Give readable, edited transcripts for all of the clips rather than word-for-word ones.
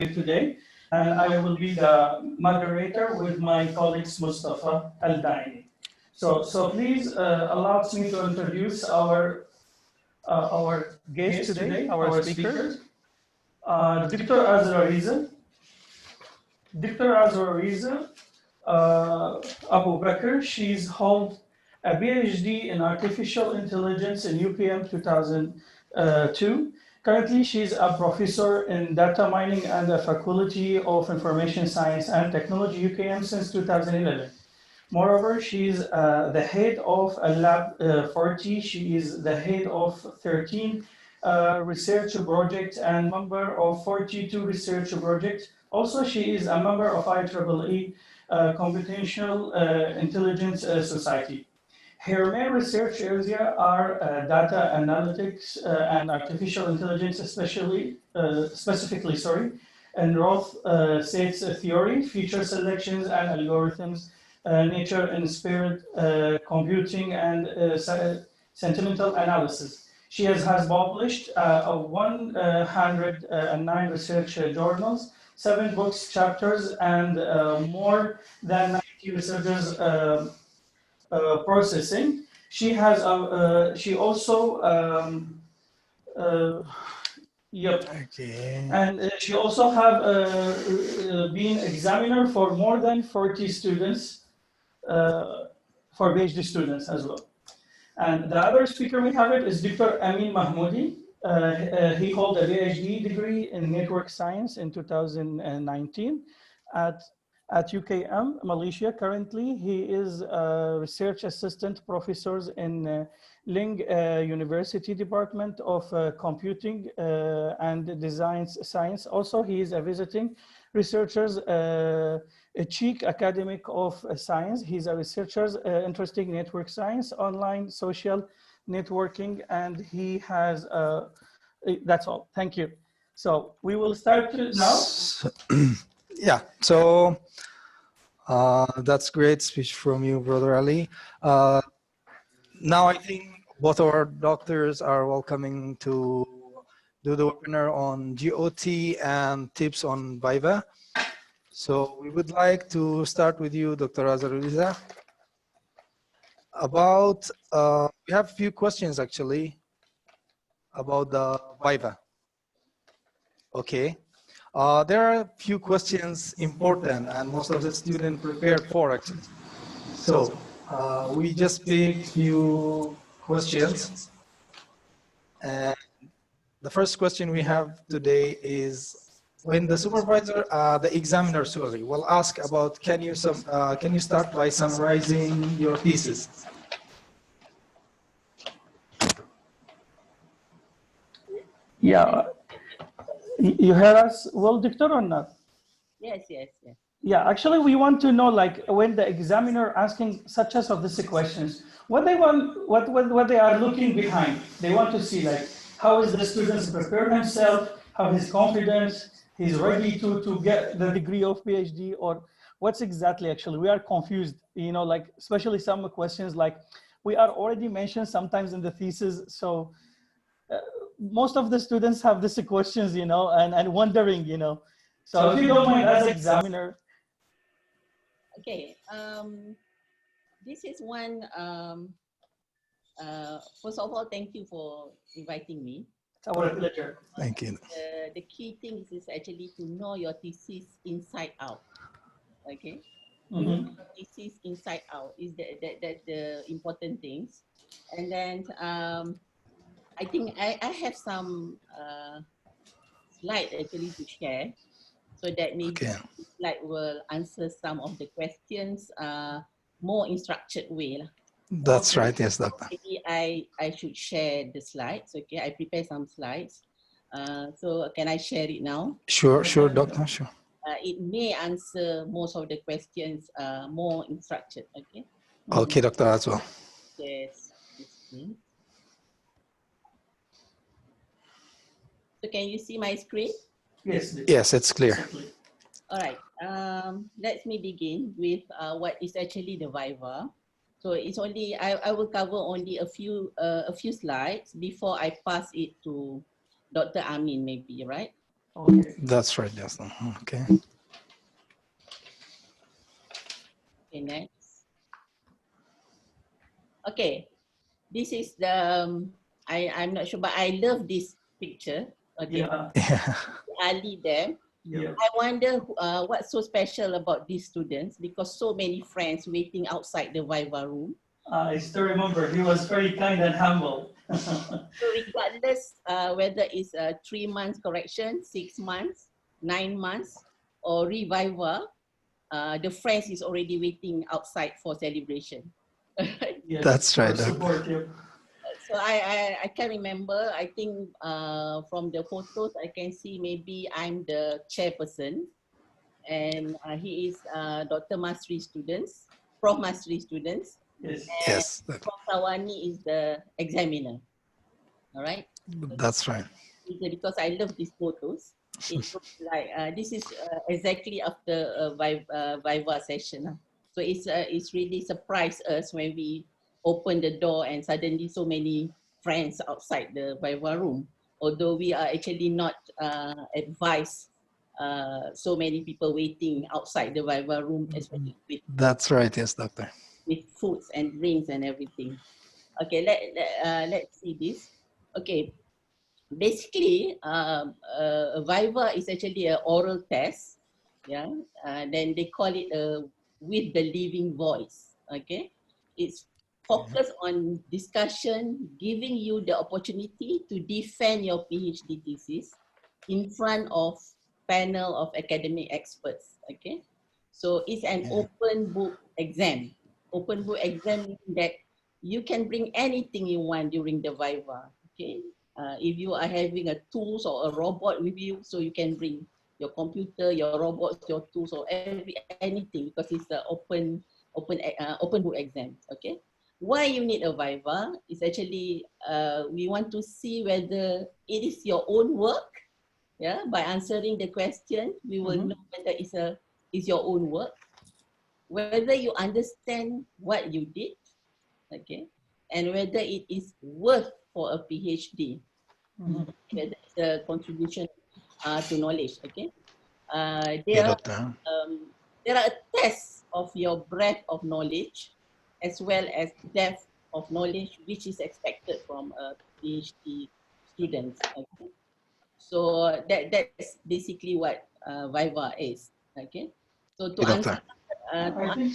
today, and I will be the moderator with my colleagues Mustafa Al-Daini. So please allow me to introduce our guest today, our speakers. Dr. Azuraliza. Dr. Azuraliza Abu Bakar, she's held a PhD in Artificial Intelligence in UPM 2002. Currently, she's a professor in data mining and the Faculty of Information Science and Technology, UKM, since 2011. Moreover, she's the head of a Lab 40. She is the head of 13 research projects and member of 42 research projects. Also, she is a member of IEEE Computational Intelligence Society. Her main research areas are data analytics and artificial intelligence, specifically, and growth sets theory, feature selections and algorithms, nature inspired computing, and sentimental analysis. She has published 109 research journals, 7 books, chapters, and more than 90 researchers processing. She has she also Okay. And she also have been examiner for more than 40 students, for PhD students as well. And the other speaker we have it is Dr. Amin Mahmoudi. He holds a PhD degree in network science in 2019 at UKM, Malaysia. Currently, he is a research assistant professor in Ling University Department of Computing and Design Science. Also, he is a visiting researcher, a chief academic of science. He's a researcher interested in network science, online social networking, and he has, that's all. Thank you. So we will start now. Yeah, so that's great speech from you, Brother Ali. Now I think both our doctors are welcoming to do the webinar on GOT and tips on Viva. So we would like to start with you, Dr. Azuraliza. About, we have a few questions actually about the Viva. Okay. There are a few questions important and most of the students prepared for actually. So we just picked few questions. And the first question we have today is, when the supervisor, the examiner, sorry, will ask about, can you start by summarizing your thesis? Yeah. You hear us well, Doctor, or not? Yes, yes, yes. Yeah, actually, we want to know, like, when the examiner asking such as of these questions, what they want, what they are looking behind. They want to see, like, how is the students prepare himself, how his confidence, he's ready to get the degree of PhD, or what's exactly actually. We are confused, you know, like, especially some questions like we are already mentioned sometimes in the thesis. So most of the students have these questions, you know, and wondering, you know. So if you don't mind, as examiner. Okay, this is one, first of all, thank you for inviting me. It's our pleasure. Thank you. The key thing is actually to know your thesis inside out, okay? Mm-hmm. Thesis inside out is the important things. And then I think I have some slide actually to share, so that maybe Okay. slide will answer some of the questions more in structured way. That's right, yes, doctor. Maybe I should share the slides. Okay, I prepare some slides. So can I share it now? Sure, sure, doctor, sure. It may answer most of the questions more in structured. Okay. Okay, doctor, as well. Yes. So can you see my screen? Yes. Yes, it's clear. All right. Let me begin with what is actually the Viva. So it's only I will cover only a few slides before I pass it to Dr. Amin, maybe, right? Okay. That's right, yes. Okay. Okay, next. Okay, this is the, I'm not sure, but I love this picture. Okay, Yeah. Yeah. Ali there. Yeah. I wonder what's so special about these students, because so many friends waiting outside the Viva room. I still remember he was very kind and humble. So regardless whether it's a 3 months correction, 6 months, 9 months, or revival, the friends is already waiting outside for celebration. Yes, That's right, for Doctor. support you. So I can remember, I think from the photos, I can see maybe I'm the chairperson, and he is Dr. Masri students, Prof. Masri students, Yes. and Yes, Prof. Tawani is the examiner. All right. that's right. Because I love these photos. It looks like this is exactly after a Viva session. So it's really surprised us when we open the door and suddenly so many friends outside the Viva room. Although we are actually not advised so many people waiting outside the Viva room, especially That's right, yes, Doctor. with foods and drinks and everything. Okay, let's see this. Okay, basically, Viva is actually an oral test. Yeah, then they call it with the living voice. Okay, it's focused on discussion, giving you the opportunity to defend your PhD thesis in front of panel of academic experts. Okay, so it's an open book exam. Open book exam means that you can bring anything you want during the Viva. Okay, if you are having a tools or a robot with you, so you can bring your computer, your robots, your tools, or anything, because it's the open book exam. Okay, why you need a Viva is actually we want to see whether it is your own work. Yeah, by answering the question, we will know whether it's your own work, whether you understand what you did, okay, and whether it is worth for a PhD. Whether it's a contribution to knowledge. Okay, Okay, Doctor. there are tests of your breadth of knowledge as well as depth of knowledge, which is expected from a PhD student. Okay, so that's basically what Viva is. Okay, so to Okay, answer. Doctor. I think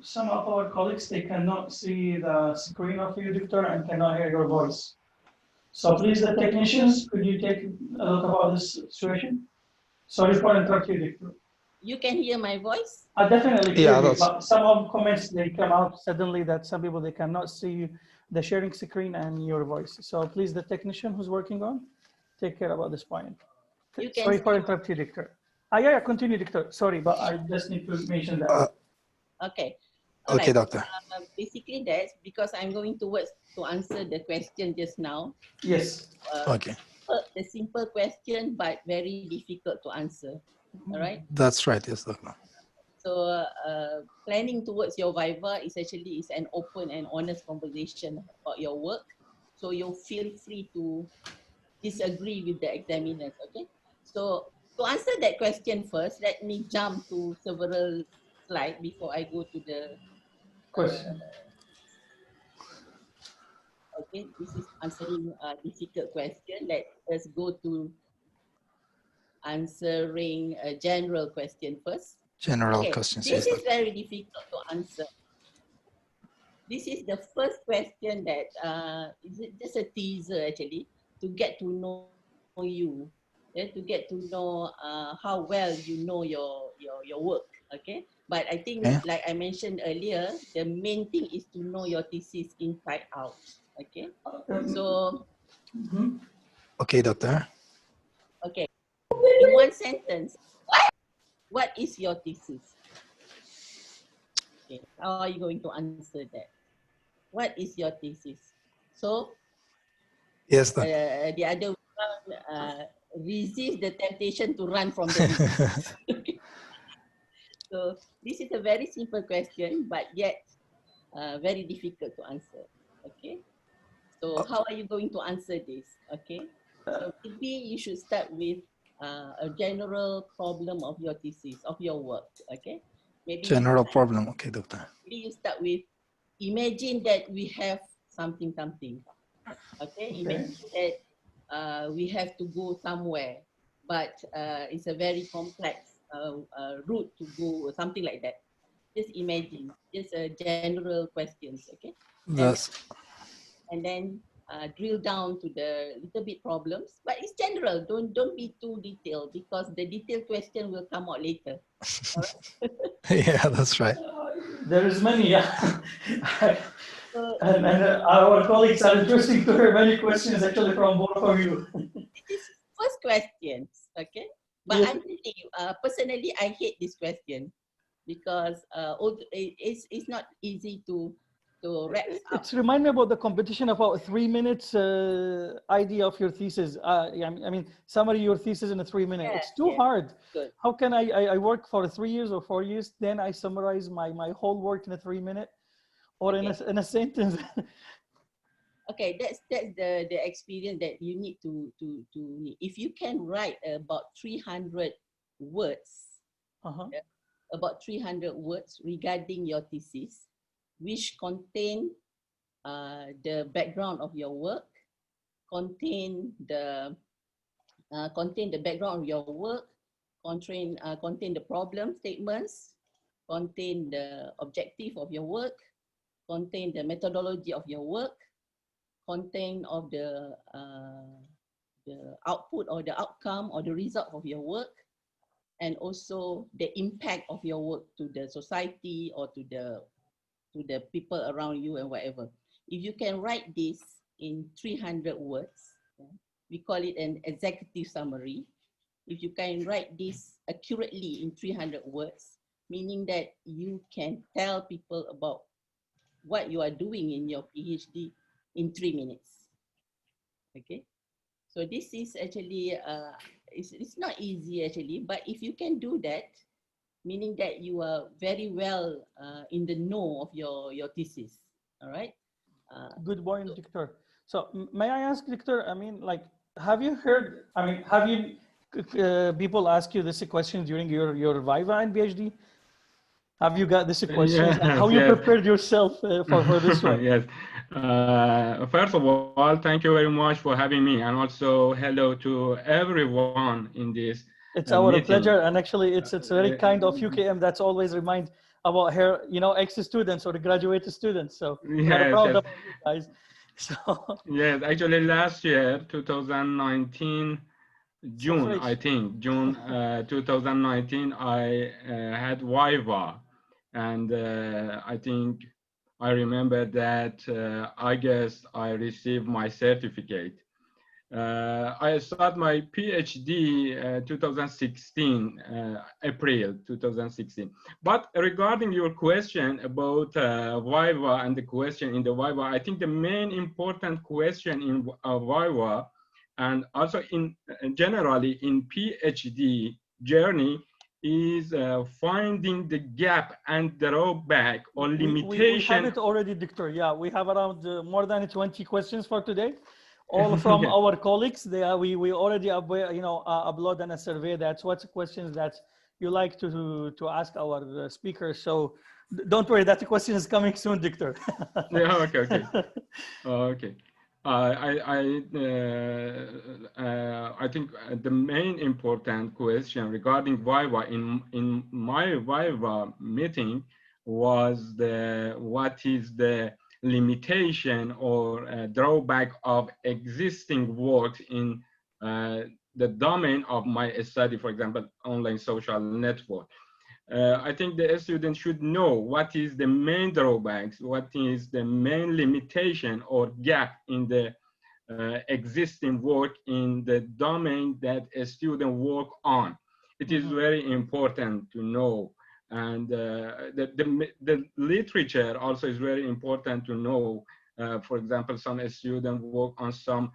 some of our colleagues, they cannot see the screen of you, Doctor, and cannot hear your voice. So please, the technicians, could you take a look about this situation? Sorry for interrupting you, Doctor. You can hear my voice? Definitely Yeah, clearly, that's but some of comments, they come out suddenly that some people, they cannot see the sharing screen and your voice. So please, the technician who's working on, take care about this point. You can Sorry for see. interrupting you, Doctor. Yeah, continue, Doctor. Sorry, but I just need to mention that. Okay. All okay, right. Doctor. Basically, that's because I'm going towards to answer the question just now. Yes. Okay, The simple question, but very difficult to answer. All right. that's right, yes, Doctor. So planning towards your Viva is actually an open and honest conversation about your work. So you feel free to disagree with the examiners. Okay. So to answer that question first, let me jump to several slides before I go to the Question. okay, this is answering a difficult question. Let us go to answering a general question first. General Okay, questions, this yes, is Doctor. very difficult to answer. This is the first question that is just a teaser actually, to get to know you, yeah, to get to know how well you know your work. Okay, but I think Okay. like I mentioned earlier, the main thing is to know your thesis inside out. Okay, so Okay, Doctor. okay, in one sentence, what is your thesis? Okay, how are you going to answer that? What is your thesis? So Yes, Doctor. the other one, resist the temptation to run from the thesis. So this is a very simple question, but yet very difficult to answer. Okay, so how are you going to answer this? Okay, so maybe you should start with a general problem of your thesis, of your work, okay? Maybe General problem, okay, doctor. maybe you start with, imagine that we have something, okay? Imagine that we have to go somewhere, but it's a very complex route to go, or something like that. Just imagine, just general questions, okay? That's And then drill down to the little bit problems, but it's general. Don't be too detailed, because the detailed question will come out later. All right? yeah, that's right. There is many, yeah. So, And our colleagues are interesting to hear many questions actually from both of you. this is first questions, okay? But Yes. I'm telling you, personally, I hate this question, because it's not easy to wrap up. It's remind me about the competition about 3 minutes idea of your thesis. Yeah, I mean, summary your thesis in a 3 minute. Yes, It's too yes. hard. Good. How can I work for 3 years or 4 years, then I summarize my whole work in a 3 minute or in a sentence? Okay, that's the experience that you need to if you can write about 300 words, about 300 words regarding your thesis, which contain the background of your work, contain the background of your work, contain the problem statements, contain the objective of your work, contain the methodology of your work, content of the output or the outcome or the result of your work, and also the impact of your work to the society or to the people around you and whatever. If you can write this in 300 words, we call it an executive summary. If you can write this accurately in 300 words, meaning that you can tell people about what you are doing in your PhD in 3 minutes. Okay, so this is actually it's not easy actually, but if you can do that, meaning that you are very well in the know of your thesis. All right. Good point, Victor. So may I ask, Victor? I mean, like, have you heard? I mean, have you people ask you this question during your Viva and PhD? Have you got this question? Yes, And how you yes. prepared yourself for this one? Yes. First of all, thank you very much for having me, and also hello to everyone in this It's our meeting. pleasure, and actually, it's very kind of UKM that's always remind about her, ex-students or the graduate students. So we're proud of you guys. So yes, actually, last year, 2019. June, I think, June 2019, I had Viva, and I think I remember that I guess I received my certificate. I started my PhD 2016, April 2016. But regarding your question about Viva and the question in the Viva, I think the main important question in Viva and also in generally in PhD journey is finding the gap and drawback or limitation. We have it already, Victor. Yeah, we have around more than 20 questions for today, all from our colleagues. We already upload on a survey. That's what's questions that you like to ask our speakers. So don't worry, that question is coming soon, Victor. Yeah, okay. Okay. I think the main important question regarding Viva in my Viva meeting was what is the limitation or drawback of existing works in the domain of my study, for example, online social network. I think the student should know what is the main drawbacks, what is the main limitation or gap in the existing work in the domain that a student work on. It is very important to know. And the literature also is very important to know. For example, some student work on some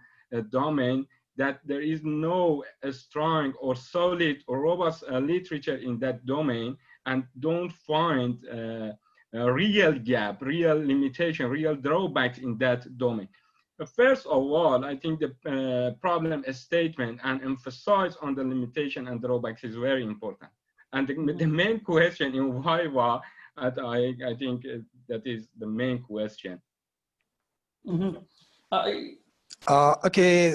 domain that there is no strong or solid or robust literature in that domain, and don't find a real gap, real limitation, real drawbacks in that domain. First of all, I think the problem statement and emphasize on the limitation and drawbacks is very important. And the main question in Viva, I think that is the main question. Okay,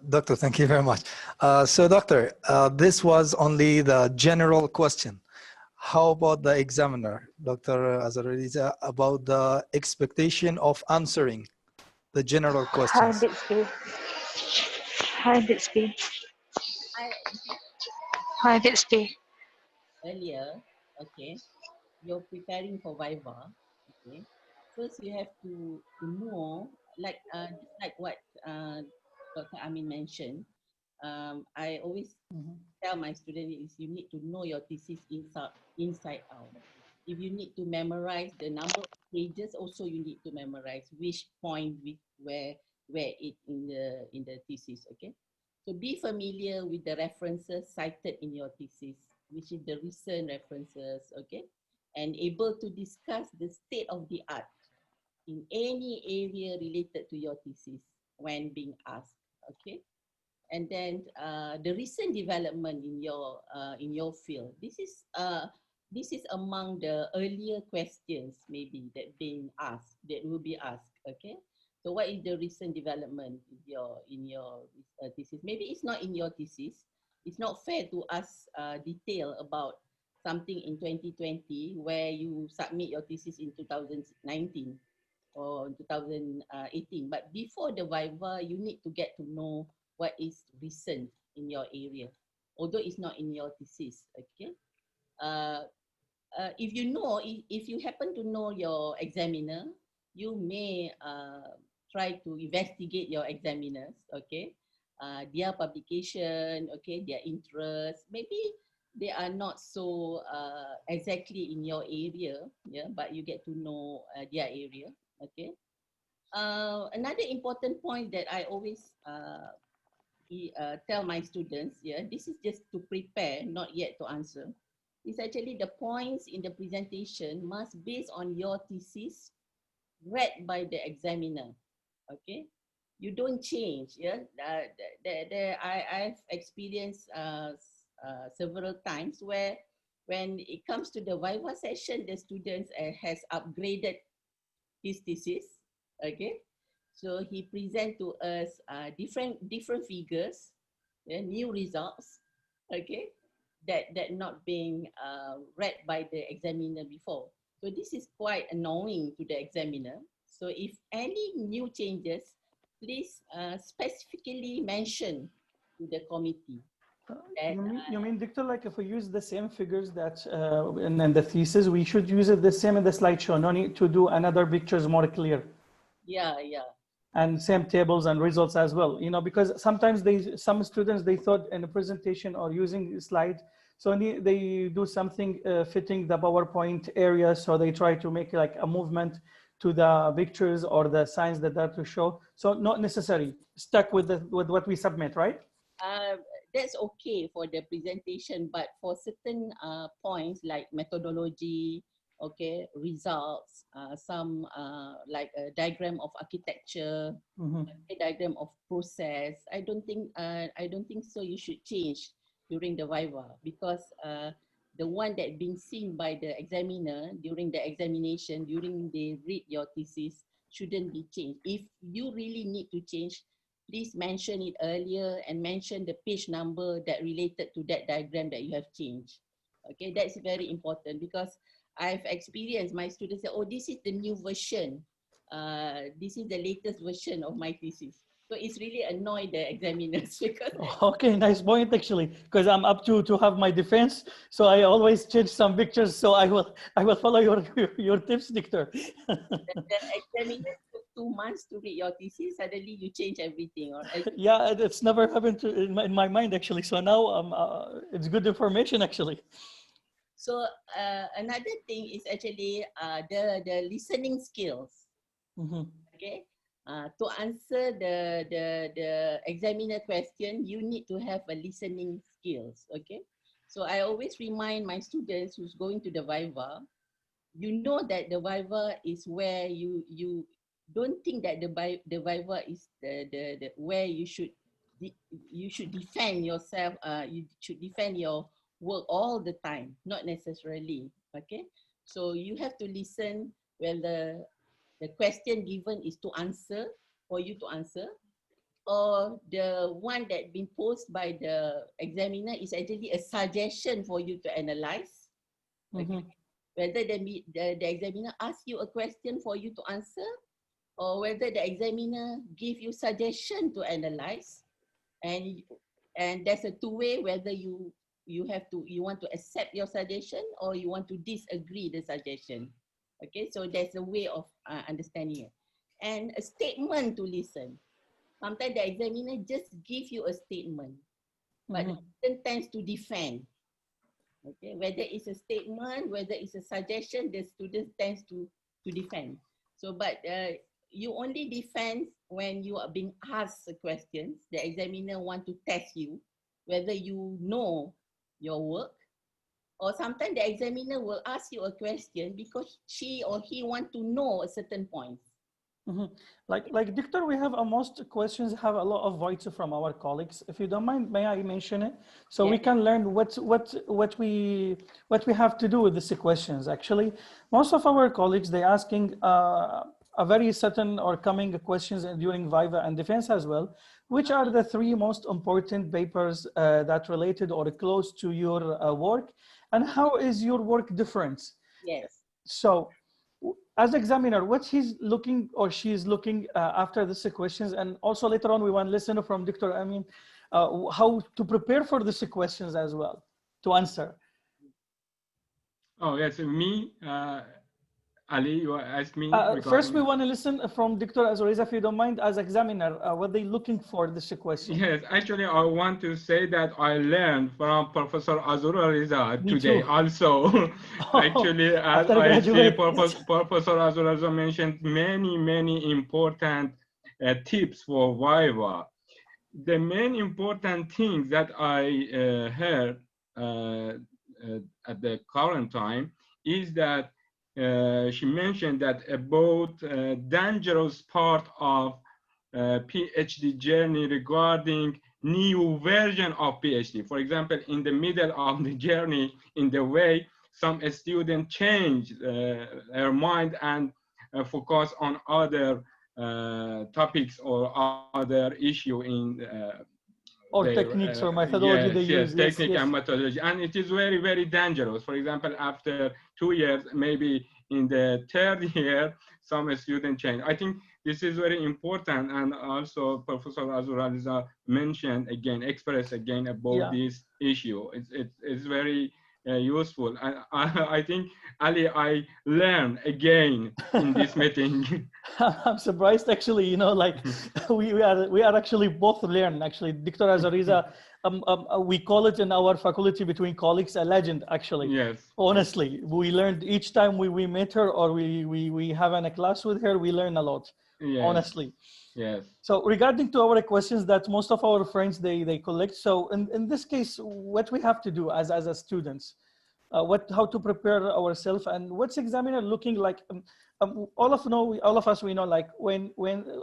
Doctor, thank you very much. So, Doctor, this was only the general question. How about the examiner, Dr. Azuraliza, about the expectation of answering the general questions? How did it be? How did it be? Earlier, okay, you're preparing for Viva, okay. First, you have to know, like just like what Dr. Amin mentioned. I always tell my students is you need to know your thesis inside out. If you need to memorize the number of pages, also you need to memorize which point where it in the thesis. Okay, so be familiar with the references cited in your thesis, which is the recent references. Okay, and able to discuss the state of the art in any area related to your thesis when being asked. Okay. And then the recent development in your field. This is among the earlier questions maybe that will be asked. Okay, so what is the recent development in your thesis? Maybe it's not in your thesis. It's not fair to ask detail about something in 2020 where you submit your thesis in 2019 or 2018. But before the Viva, you need to get to know what is recent in your area, although it's not in your thesis. Okay. If you happen to know your examiner, you may try to investigate your examiners. Okay. Their publication, okay, their interest. Maybe they are not so exactly in your area, yeah, but you get to know their area. Okay. Another important point that I always tell my students, yeah, this is just to prepare, not yet to answer. It's actually the points in the presentation must based on your thesis read by the examiner. Okay, you don't change. Yeah, I've experienced several times where when it comes to the Viva session, the students has upgraded his thesis. Okay, so he present to us different figures, yeah, new results, okay, that not being read by the examiner before. So this is quite annoying to the examiner. So if any new changes, please specifically mention to the committee. You mean, Victor, like if we use the same figures that in the thesis, we should use it the same in the slideshow, no need to do another pictures more clear. Yeah. And same tables and results as well, you know, because sometimes some students, they thought in a presentation or using slide, so they do something fitting the PowerPoint area, so they try to make like a movement to the pictures or the signs that to show. So not necessary, stuck with what we submit, right? That's okay for the presentation, but for certain points like methodology, okay, results, some like a diagram of architecture, a diagram of process. I don't think so. You should change during the Viva, because the one that being seen by the examiner during the examination, during they read your thesis, shouldn't be changed. If you really need to change, please mention it earlier and mention the page number that related to that diagram that you have changed. Okay, that's very important, because I've experienced my students say, oh, this is the new version. This is the latest version of my thesis. So it's really annoyed the examiners because okay, nice point actually, because I'm up to have my defense, so I always change some pictures. So I will follow your tips, Victor. the examiner took 2 months to read your thesis. Suddenly you change everything, or yeah, it's never happened in my mind actually. So now it's good information actually. So another thing is actually the listening skills. Okay. To answer the examiner question, you need to have a listening skills. Okay, so I always remind my students who's going to the Viva, you know that the Viva is where you don't think that the Viva is the where you should defend yourself. You should defend your work all the time, not necessarily. Okay, so you have to listen when the question given is to answer, for you to answer, or the one that been posed by the examiner is actually a suggestion for you to analyze. Okay. Whether the examiner asks you a question for you to answer, or whether the examiner give you suggestion to analyze, and there's a two-way, whether you want to accept your suggestion or you want to disagree the suggestion. Okay, so there's a way of understanding it, and a statement to listen. Sometimes the examiner just give you a statement, but the student tends to defend. Okay, whether it's a statement, whether it's a suggestion, the student tends to defend. So, but you only defend when you are being asked questions. The examiner want to test you whether you know your work, or sometimes the examiner will ask you a question because she or he want to know a certain point. Like Dictor, we have almost questions have a lot of voices from our colleagues. If you don't mind, may I mention it so we can learn what we have to do with these questions. Actually, most of our colleagues, they asking a very certain or coming questions during Viva and defense as well. Which are the three most important papers that related or close to your work, and how is your work different? Yes. So, as examiner, what he's looking or she's looking after these questions, and also later on we want to listen from Dr. Amin how to prepare for these questions as well to answer. Oh yes, me, Ali, you asked me. First, we want to listen from Dr. Azuraliza, if you don't mind, as examiner, what they looking for this question. Yes, actually, I want to say that I learned from Professor Azuraliza today also. Actually, as I see, Professor Azuraliza mentioned many important tips for Viva. The main important things that I heard at the current time is that she mentioned that about dangerous part of PhD journey regarding new version of PhD. For example, in the middle of the journey, in the way some students change their mind and focus on other topics or other issue in or their, techniques or methodology they use. Technique and methodology. And it is very dangerous. For example, after 2 years, maybe in the third year, some student change. I think this is very important, and also Professor Azuraliza mentioned again, expressed again about this issue. It's very useful. And I think, Ali, I learned again in this meeting. I'm surprised, actually. You know, like we are actually both learn. Actually, Dr. Azuraliza, we call it in our faculty between colleagues a legend. Actually, yes. Honestly, we learned each time we met her or we have a class with her. We learn a lot. Yes. Honestly. Yes. So regarding to our questions that most of our friends they collect. So in this case, what we have to do as a students, how to prepare ourselves, and what's examiner looking like. All of us we know, like when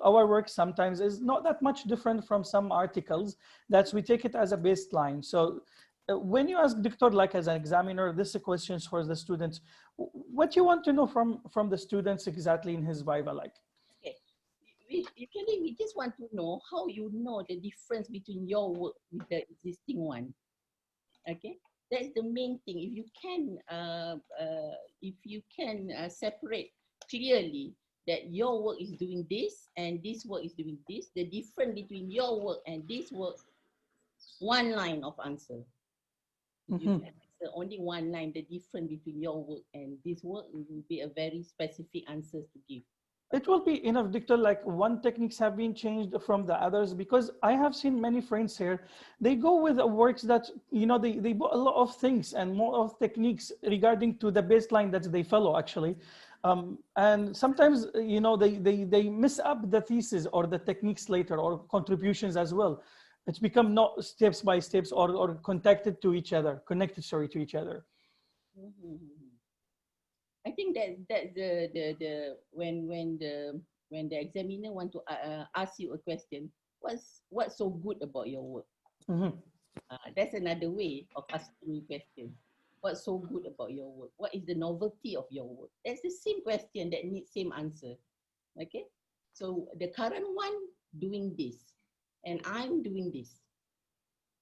our work sometimes is not that much different from some articles, that we take it as a baseline. So when you ask Dictor, like as an examiner, this is questions for the students, what you want to know from the students exactly in his Viva, like? Okay, usually we just want to know how you know the difference between your work with the existing one. Okay, that's the main thing. If you can separate clearly that your work is doing this and this work is doing this, the difference between your work and this work, one line of answer. You answer only one line, the difference between your work and this work will be a very specific answer to give. It will be enough, Dictor, like one techniques have been changed from the others, because I have seen many friends here, they go with works that, you know, they bought a lot of things and more of techniques regarding to the baseline that they follow actually. And sometimes, you know, they miss up the thesis or the techniques later or contributions as well. It's become not steps by steps or connected to each other. I think that when when the examiner want to ask you a question, what's so good about your work? That's another way of asking question. What's so good about your work? What is the novelty of your work? That's the same question that needs same answer. Okay, so the current one doing this, and I'm doing this.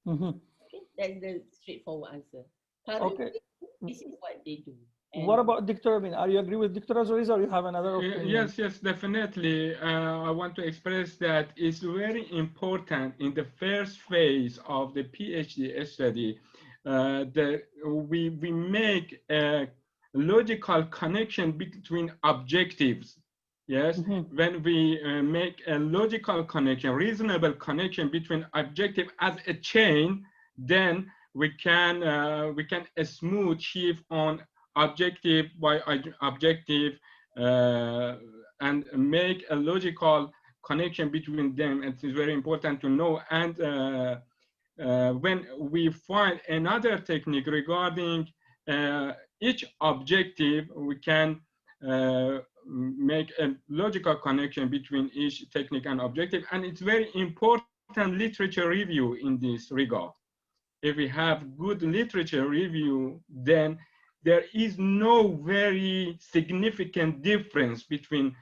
Okay, that's the straightforward answer. Currently, this is what they do. And what about Dr. Amin? Are you agree with Dr. Azuraliza, or you have another opinion? Yes, yes, definitely. I want to express that it's very important in the first phase of the PhD study that we make a logical connection between objectives. Yes, when we make a logical connection, reasonable connection between objective as a chain, then we can smooth shift on objective by objective and make a logical connection between them. It is very important to know. And when we find another technique regarding each objective, we can make a logical connection between each technique and objective. And it's very important literature review in this regard. If we have good literature review, then there is no very significant difference between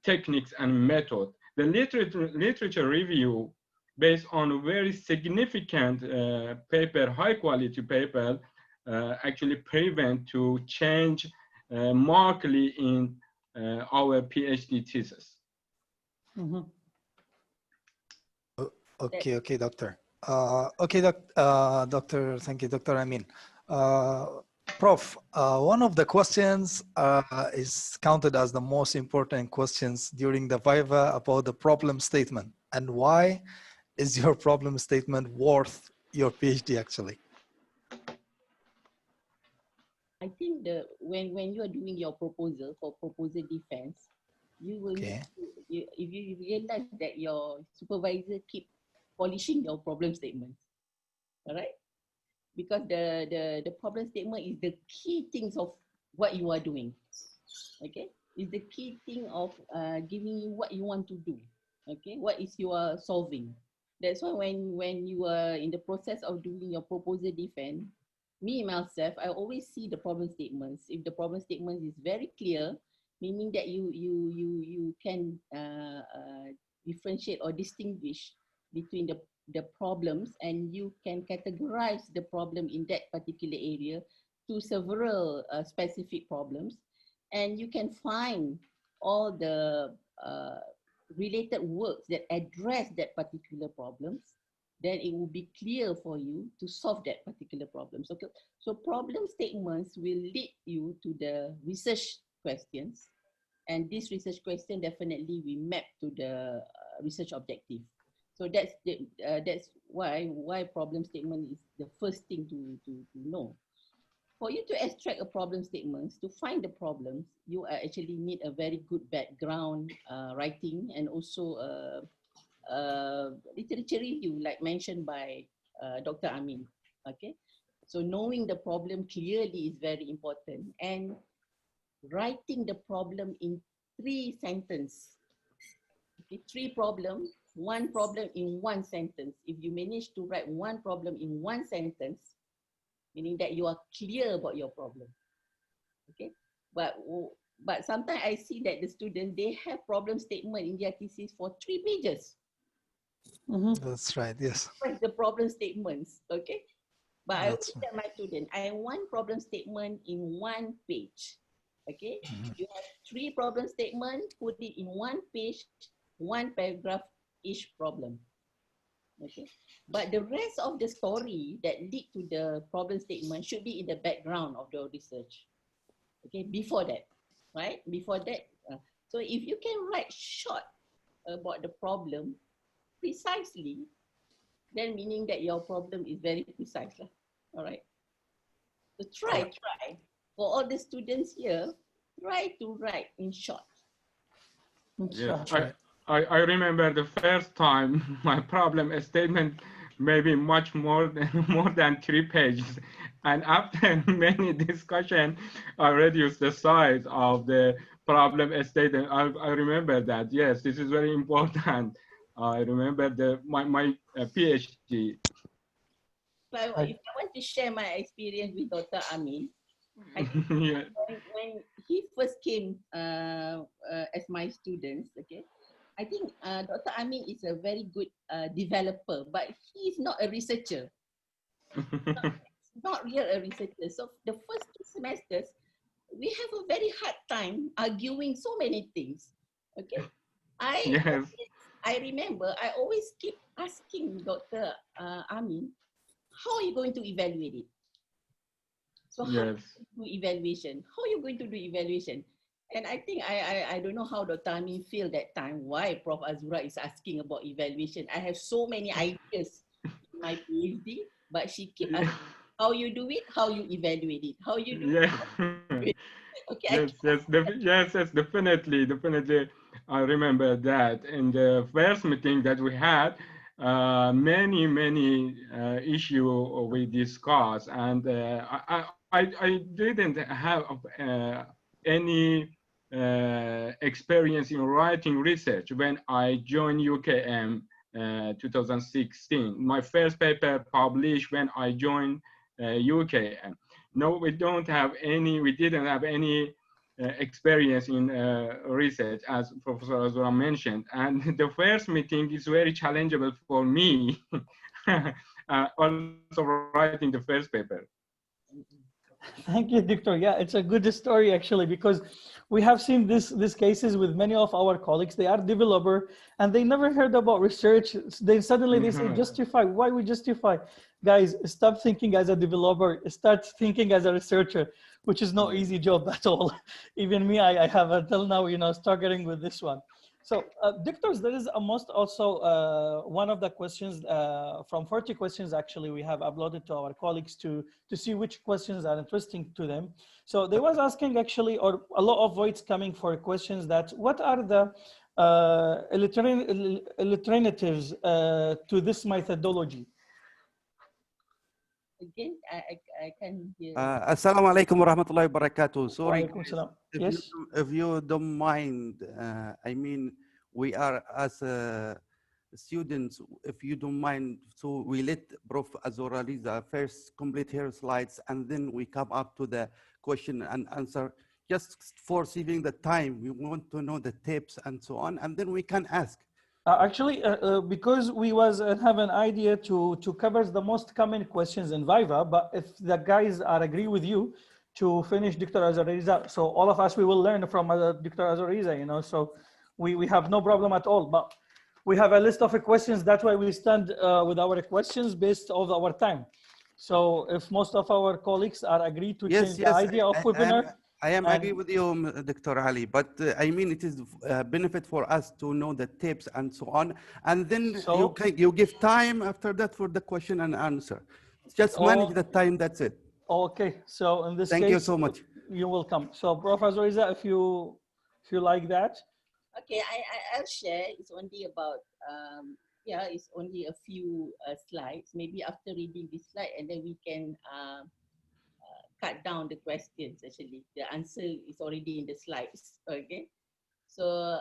techniques and method. The literature review based on a very significant paper, high quality paper, actually prevent to change markedly in our PhD thesis. Okay, doctor. Doctor, thank you, Dr. Amin. Prof, one of the questions is counted as the most important questions during the Viva about the problem statement. And why is your problem statement worth your PhD actually? I think when you are doing your proposal for proposal defense, you will if you realize that your supervisor keep polishing your problem statements, all right? Because the problem statement is the key things of what you are doing, okay? It's the key thing of giving you what you want to do, okay? What is you are solving. That's why when you are in the process of doing your proposal defense, me myself, I always see the problem statements. If the problem statement is very clear, meaning that you can differentiate or distinguish between the problems, and you can categorize the problem in that particular area to several specific problems, and you can find all the related works that address that particular problems, then it will be clear for you to solve that particular problem. So problem statements will lead you to the research questions, and this research question definitely we map to the research objective. So that's why problem statement is the first thing to know. For you to extract a problem statement, to find the problems, you actually need a very good background writing, and also literature review, like mentioned by Dr. Amin. Okay, so knowing the problem clearly is very important, and writing the problem in 3 sentences. Okay, 3 problems, 1 problem in 1 sentence. If you manage to write 1 problem in 1 sentence, meaning that you are clear about your problem. Okay, but sometimes I see that the student, they have problem statement in their thesis for 3 pages. That's right, yes. What's the problem statements? Okay, but I will tell my student, I want problem statement in 1 page. Okay, you have 3 problem statement, put it in 1 page, 1 paragraph each problem. Okay, but the rest of the story that lead to the problem statement should be in the background of the research. Okay, before that, right? Before that, so if you can write short about the problem precisely, then meaning that your problem is very precise. All right. So try for all the students here, try to write in short. Yeah, I remember the first time my problem statement maybe much more than 3 pages, and after many discussions, I reduced the size of the problem statement. I remember that. Yes, this is very important. I remember my PhD. But if I want to share my experience with Dr. Amin, I think Yeah. when he first came as my student, okay, I think Dr. Amin is a very good developer, but he is not a researcher. Not real a researcher. So the first 2 semesters, we have a very hard time arguing so many things. Okay, Yes. I remember I always keep asking Dr. Amin, how are you going to evaluate it? So how Yes. do evaluation? How are you going to do evaluation? And I think I don't know how Dr. Amin feel that time. Why Prof. Azura is asking about evaluation? I have so many ideas in my PhD, but she keep asking how you do it, how you evaluate it, how you do Yeah. it. Okay. Yes, definitely. I remember that in the first meeting that we had, many issue we discussed, and I didn't have any experience in writing research when I joined UKM 2016. My first paper published when I joined UKM. No, we didn't have any experience in research, as Professor Azura mentioned. And the first meeting is very challengeable for me, also writing the first paper. Thank you, Doctor. Yeah, it's a good story actually, because we have seen these cases with many of our colleagues. They are developer and they never heard about research. Then suddenly they say justify. Why we justify? Guys, stop thinking as a developer. Start thinking as a researcher, which is no easy job at all. Even me, I have until now, struggling with this one. So, doctors, there is almost also one of the questions from 40 questions actually we have uploaded to our colleagues to see which questions are interesting to them. So they was asking actually, or a lot of voids coming for questions that what are the alternatives to this methodology? Again, I can hear. Assalamu alaikum wa rahmatullahi wa barakatuh. Sorry, Wa alaikum salam. if, Yes. if you don't mind, I mean, we are as students, if you don't mind, so we let Prof. Azuraliza first complete her slides and then we come up to the question and answer. Just for saving the time, we want to know the tips and so on, and then we can ask. Actually, because we was have an idea to cover the most common questions in Viva, but if the guys are agree with you to finish Dr. Azuraliza, so all of us, we will learn from Dr. Azuraliza, so we have no problem at all. But we have a list of questions. That's why we stand with our questions based on our time. So if most of our colleagues are agreed to change the idea of webinar, I am agree with you, Dr. Ali, but I mean, it is a benefit for us to know the tips and so on. And then you give time after that for the question and answer. Just manage the time, that's it. Okay, so in this case, thank you so much. You're welcome. So Professor Azuraliza, if you like that. Okay, I'll share. It's only about, it's only a few slides. Maybe after reading this slide, and then we can cut down the questions. Actually, the answer is already in the slides. Okay, so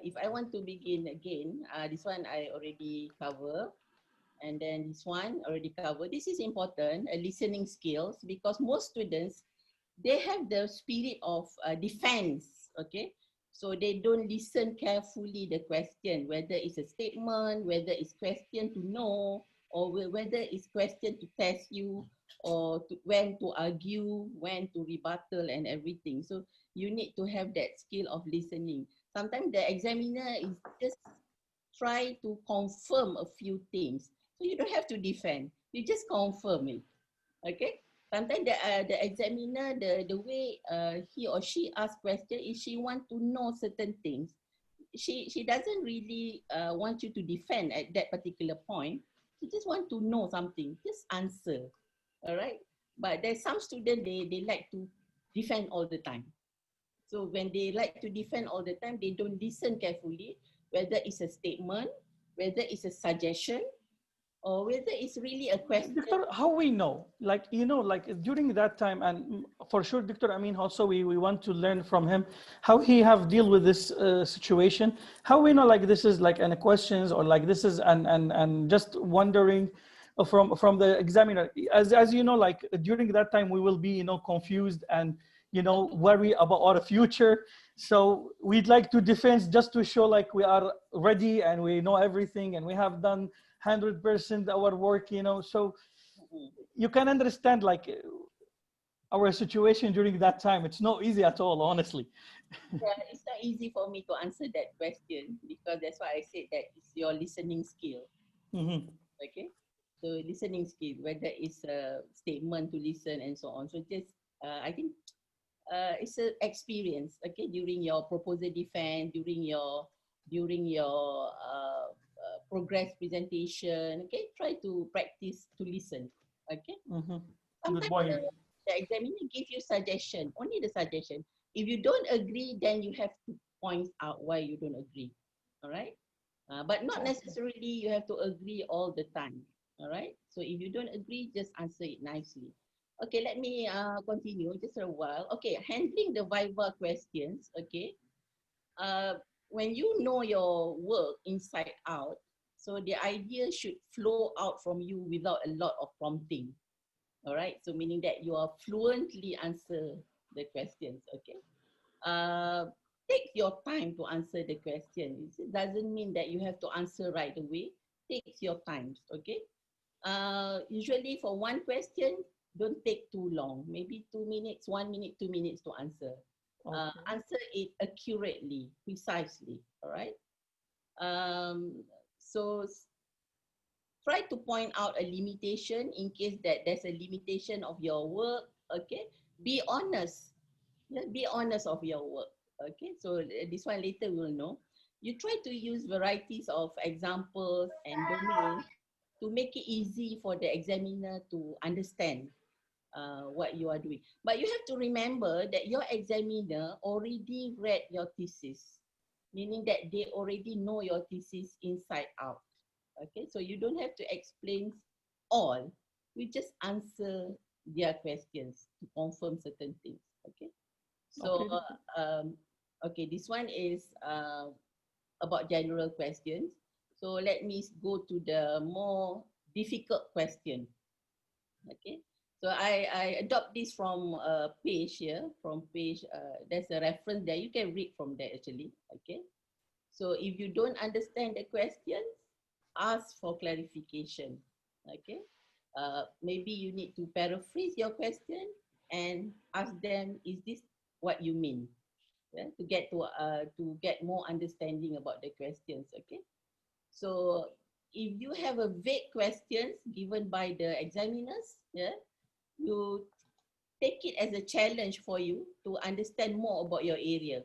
if I want to begin again, this one I already cover, and then this one already covered. This is important, listening skills, because most students, they have the spirit of defense. Okay, so they don't listen carefully the question, whether it's a statement, whether it's question to know, or whether it's question to test you, or when to argue, when to rebuttal and everything. So you need to have that skill of listening. Sometimes the examiner is just try to confirm a few things. So you don't have to defend, you just confirm it, okay? Sometimes the examiner, the way he or she asks question is she want to know certain things. She doesn't really want you to defend at that particular point. She just want to know something, just answer. All right, but there's some students, they like to defend all the time. So when they like to defend all the time, they don't listen carefully, whether it's a statement, whether it's a suggestion, or whether it's really a question. Doctor, how we know? Like, you know, like during that time, and for sure, Dr. Amin, also we want to learn from him how he have deal with this situation. How we know like this is like any questions or like this is and just wondering from the examiner. As you know, like during that time we will be, you know, confused and, you know, worry about our future. So we'd like to defend just to show like we are ready and we know everything and we have done 100% our work, you know. So you can understand like our situation during that time. It's not easy at all, honestly. Yeah, it's not easy for me to answer that question because that's why I said that it's your listening skill. Mm-hmm. Okay, so listening skill, whether it's a statement to listen and so on. So just I think it's an experience. Okay, during your proposal defense, during your progress presentation. Okay, try to practice to listen. Okay. Mm-hmm. Good Sometimes point. the examiner give you suggestion, only the suggestion. If you don't agree, then you have to point out why you don't agree. All right. But not necessarily you have to agree all the time. All right. So if you don't agree, just answer it nicely. Okay, let me continue just a while. Okay, handling the Viva questions. Okay. When you know your work inside out, so the idea should flow out from you without a lot of prompting. All right, so meaning that you are fluently answer the questions. Okay, take your time to answer the question. It doesn't mean that you have to answer right away. Take your time. Okay, usually for one question, don't take too long. Maybe 2 minutes, 1 minute, 2 minutes to answer. Answer it accurately, precisely. All right. So try to point out a limitation in case that there's a limitation of your work. Okay, be honest. Be honest of your work. Okay, so this one later we'll know. You try to use varieties of examples and domains to make it easy for the examiner to understand what you are doing. But you have to remember that your examiner already read your thesis, meaning that they already know your thesis inside out. Okay, so you don't have to explain all. You just answer their questions to confirm certain things. Okay, so okay, this one is about general questions. So let me go to the more difficult question. Okay, so I adopt this from a page here, from page, there's a reference there, you can read from there actually. Okay, so if you don't understand the questions, ask for clarification. Okay, maybe you need to paraphrase your question and ask them, is this what you mean? Yeah, to get more understanding about the questions. Okay, so if you have a vague questions given by the examiners, yeah, you take it as a challenge for you to understand more about your area.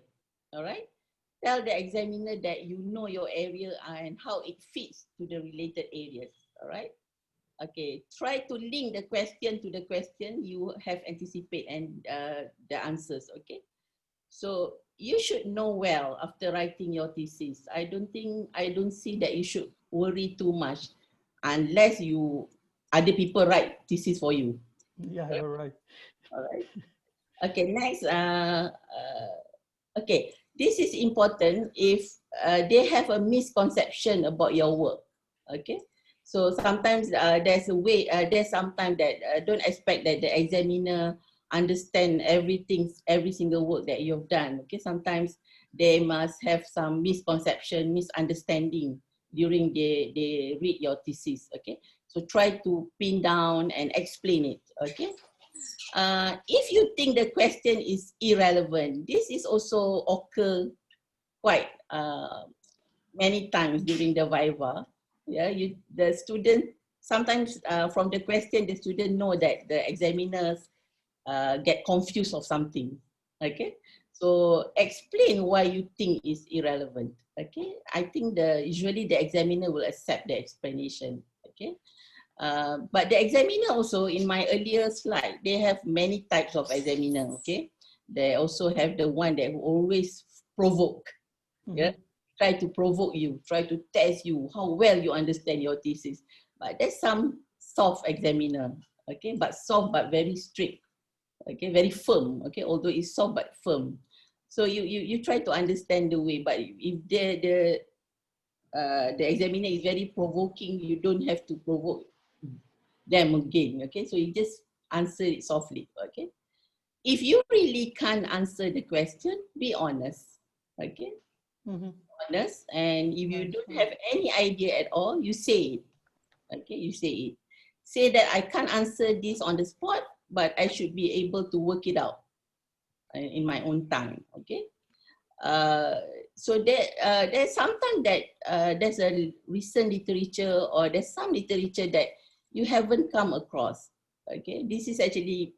All right, tell the examiner that you know your area and how it fits to the related areas. All right. Okay, try to link the question to the question you have anticipated and the answers. Okay, so you should know well after writing your thesis. I don't see that you should worry too much unless other people write thesis for you. Yeah, you're right. All right. Okay, next. Okay, this is important if they have a misconception about your work. Okay, so sometimes there's sometimes that don't expect that the examiner understand every single work that you've done. Okay, sometimes they must have some misconception, misunderstanding during they read your thesis. Okay, so try to pin down and explain it. Okay. If you think the question is irrelevant, this is also occur quite many times during the Viva. Yeah, the student sometimes from the question the student know that the examiners get confused of something. Okay, so explain why you think is irrelevant. Okay, I think usually the examiner will accept the explanation. Okay. But the examiner also, in my earlier slide, they have many types of examiner, okay? They also have the one that always provoke, yeah? Try to provoke you, try to test you, how well you understand your thesis. But there's some soft examiner, okay, but soft but very strict, okay, very firm, okay, although it's soft but firm. So you try to understand the way, but if the examiner is very provoking, you don't have to provoke them again, okay? So you just answer it softly, okay? If you really can't answer the question, be honest, okay? Honest, and if you don't have any idea at all, you say it, okay? You say it. Say that I can't answer this on the spot, but I should be able to work it out in my own time, okay? So there's sometimes that there's a recent literature or there's some literature that you haven't come across, okay? This is actually,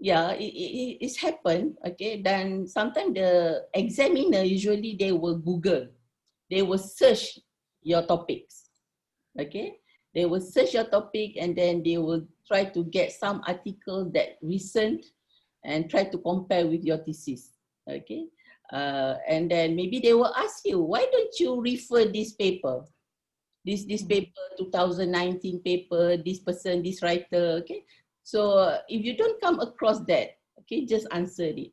yeah, it's happened, okay? Then sometimes the examiner, usually they will Google, they will search your topics, okay? They will search your topic and then they will try to get some article that recent and try to compare with your thesis, okay? And then maybe they will ask you, why don't you refer this paper? This paper, 2019 paper, this person, this writer, okay? So if you don't come across that, okay, just answer it,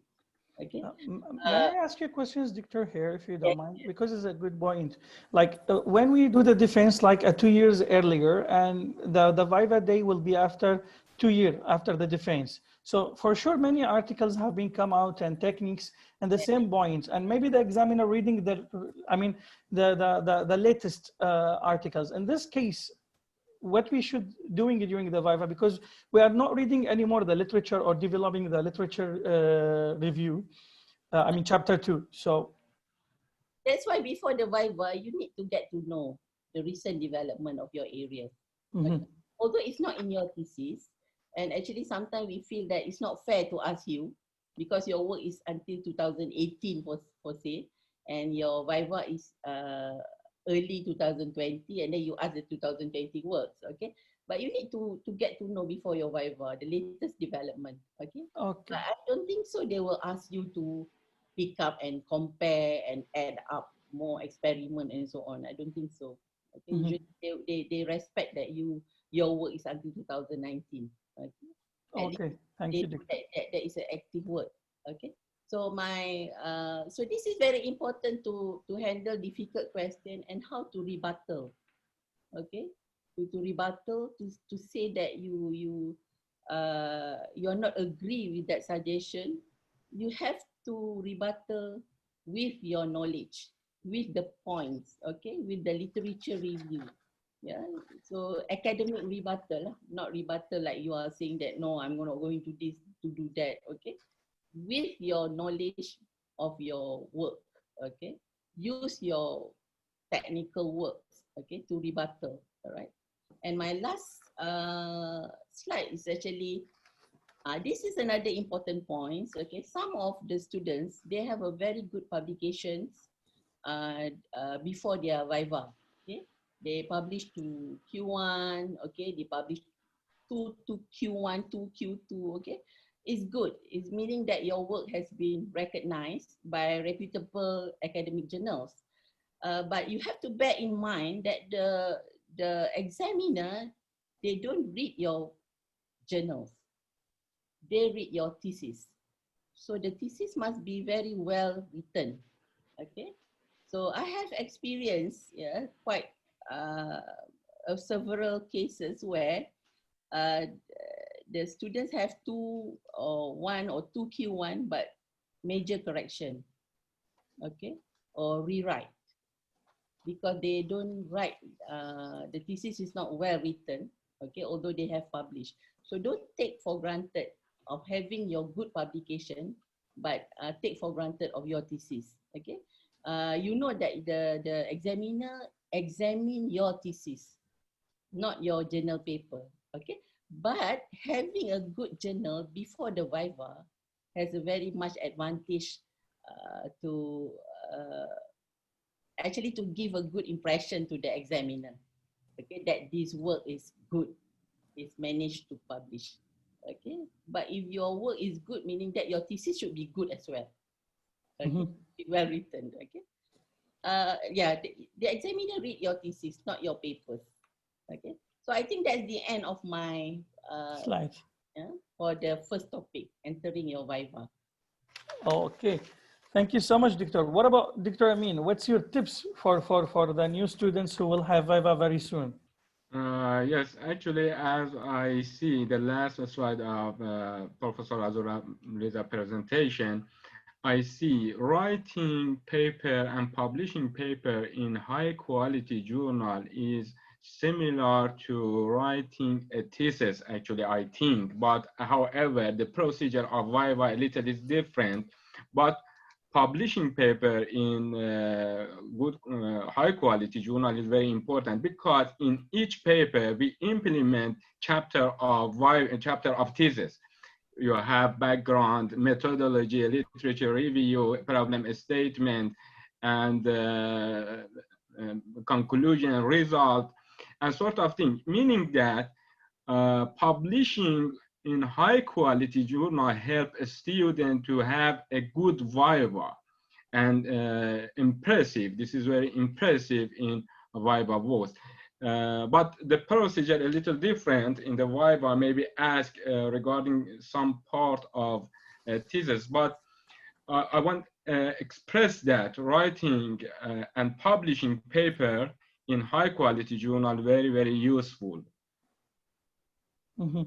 okay? May I ask you questions, Doctor, here, if you don't mind? Because it's a good point. Like when we do the defense, like 2 years earlier, and the Viva day will be after 2 years after the defense. So for sure, many articles have been come out and techniques and the same points. And maybe the examiner reading the latest articles. In this case, what we should doing during the Viva, because we are not reading anymore the literature or developing the literature review. Chapter 2. So that's why before the Viva, you need to get to know the recent development of your area. Okay? Although it's not in your thesis, and actually sometimes we feel that it's not fair to ask you because your work is until 2018 for say, and your Viva is early 2020, and then you ask the 2020 works, okay? But you need to get to know before your Viva the latest development, okay? Okay. But I don't think so they will ask you to pick up and compare and add up more experiment and so on. I don't think so. Okay, usually they respect that your work is until 2019. Okay, okay. Thank you. That is an active work. Okay, so so this is very important to handle difficult question and how to rebuttal. Okay, to rebuttal, to say that you're not agree with that suggestion, you have to rebuttal with your knowledge, with the points, okay, with the literature review. Yeah, so academic rebuttal, not rebuttal like you are saying that no, I'm not going to do that, okay, with your knowledge of your work, okay, use your technical works, okay, to rebuttal, all right. And my last slide is actually, this is another important point, okay. Some of the students, they have a very good publications before their Viva, okay. They publish to Q1, okay, they publish to Q1, to Q2, okay. It's good. It's meaning that your work has been recognized by reputable academic journals. But you have to bear in mind that the examiner, they don't read your journals. They read your thesis. So the thesis must be very well written, okay? So I have experienced, yeah, quite of several cases where the students have 2 or 1 or 2 Q1, but major correction, okay, or rewrite, because they don't write, the thesis is not well written, okay, although they have published. So don't take for granted of having your good publication, but take for granted of your thesis, okay. You know that the examiner examine your thesis, not your journal paper, okay. But having a good journal before the Viva has a very much advantage to actually to give a good impression to the examiner, okay, that this work is good, is managed to publish, okay. But if your work is good, meaning that your thesis should be good as well, okay, be well written, okay. Yeah, the examiner read your thesis, not your papers, okay. So So I think that's the end of my Slides. for the first topic, entering your Viva. Okay. Thank you so much, Dr. What about Dr. Amin? What's your tips for the new students who will have Viva very soon? Yes, actually, as I see the last slide of Professor Azuraliza presentation, I see writing paper and publishing paper in high quality journal is similar to writing a thesis, actually, I think. But however, the procedure of Viva a little is different. But publishing paper in good, high quality journal is very important because in each paper we implement chapter of thesis. You have background, methodology, literature review, problem statement, and conclusion, result, and sort of thing. Meaning that publishing in high quality journal help a student to have a good Viva and impressive. This is very impressive in Viva voice. But the procedure a little different in the Viva, maybe ask regarding some part of thesis, but I want to express that writing and publishing paper in high quality journal very, very useful. Mm-hmm.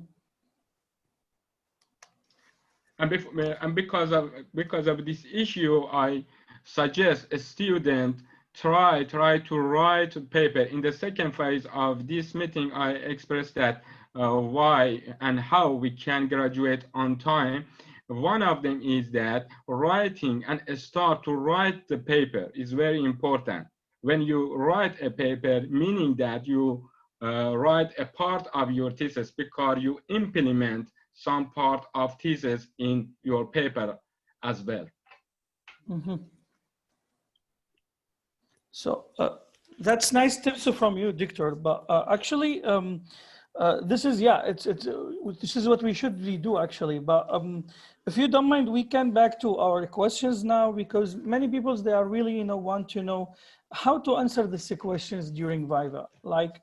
And because of this issue, I suggest a student try to write a paper. In the second phase of this meeting, I expressed that why and how we can graduate on time. One of them is that writing and start to write the paper is very important. When you write a paper, meaning that you write a part of your thesis because you implement some part of thesis in your paper as well. Mm-hmm. So that's nice tips from you, Dr. But actually, this is this is what we should really do actually. But if you don't mind, we can back to our questions now because many people they are really want to know how to answer these questions during Viva. Like.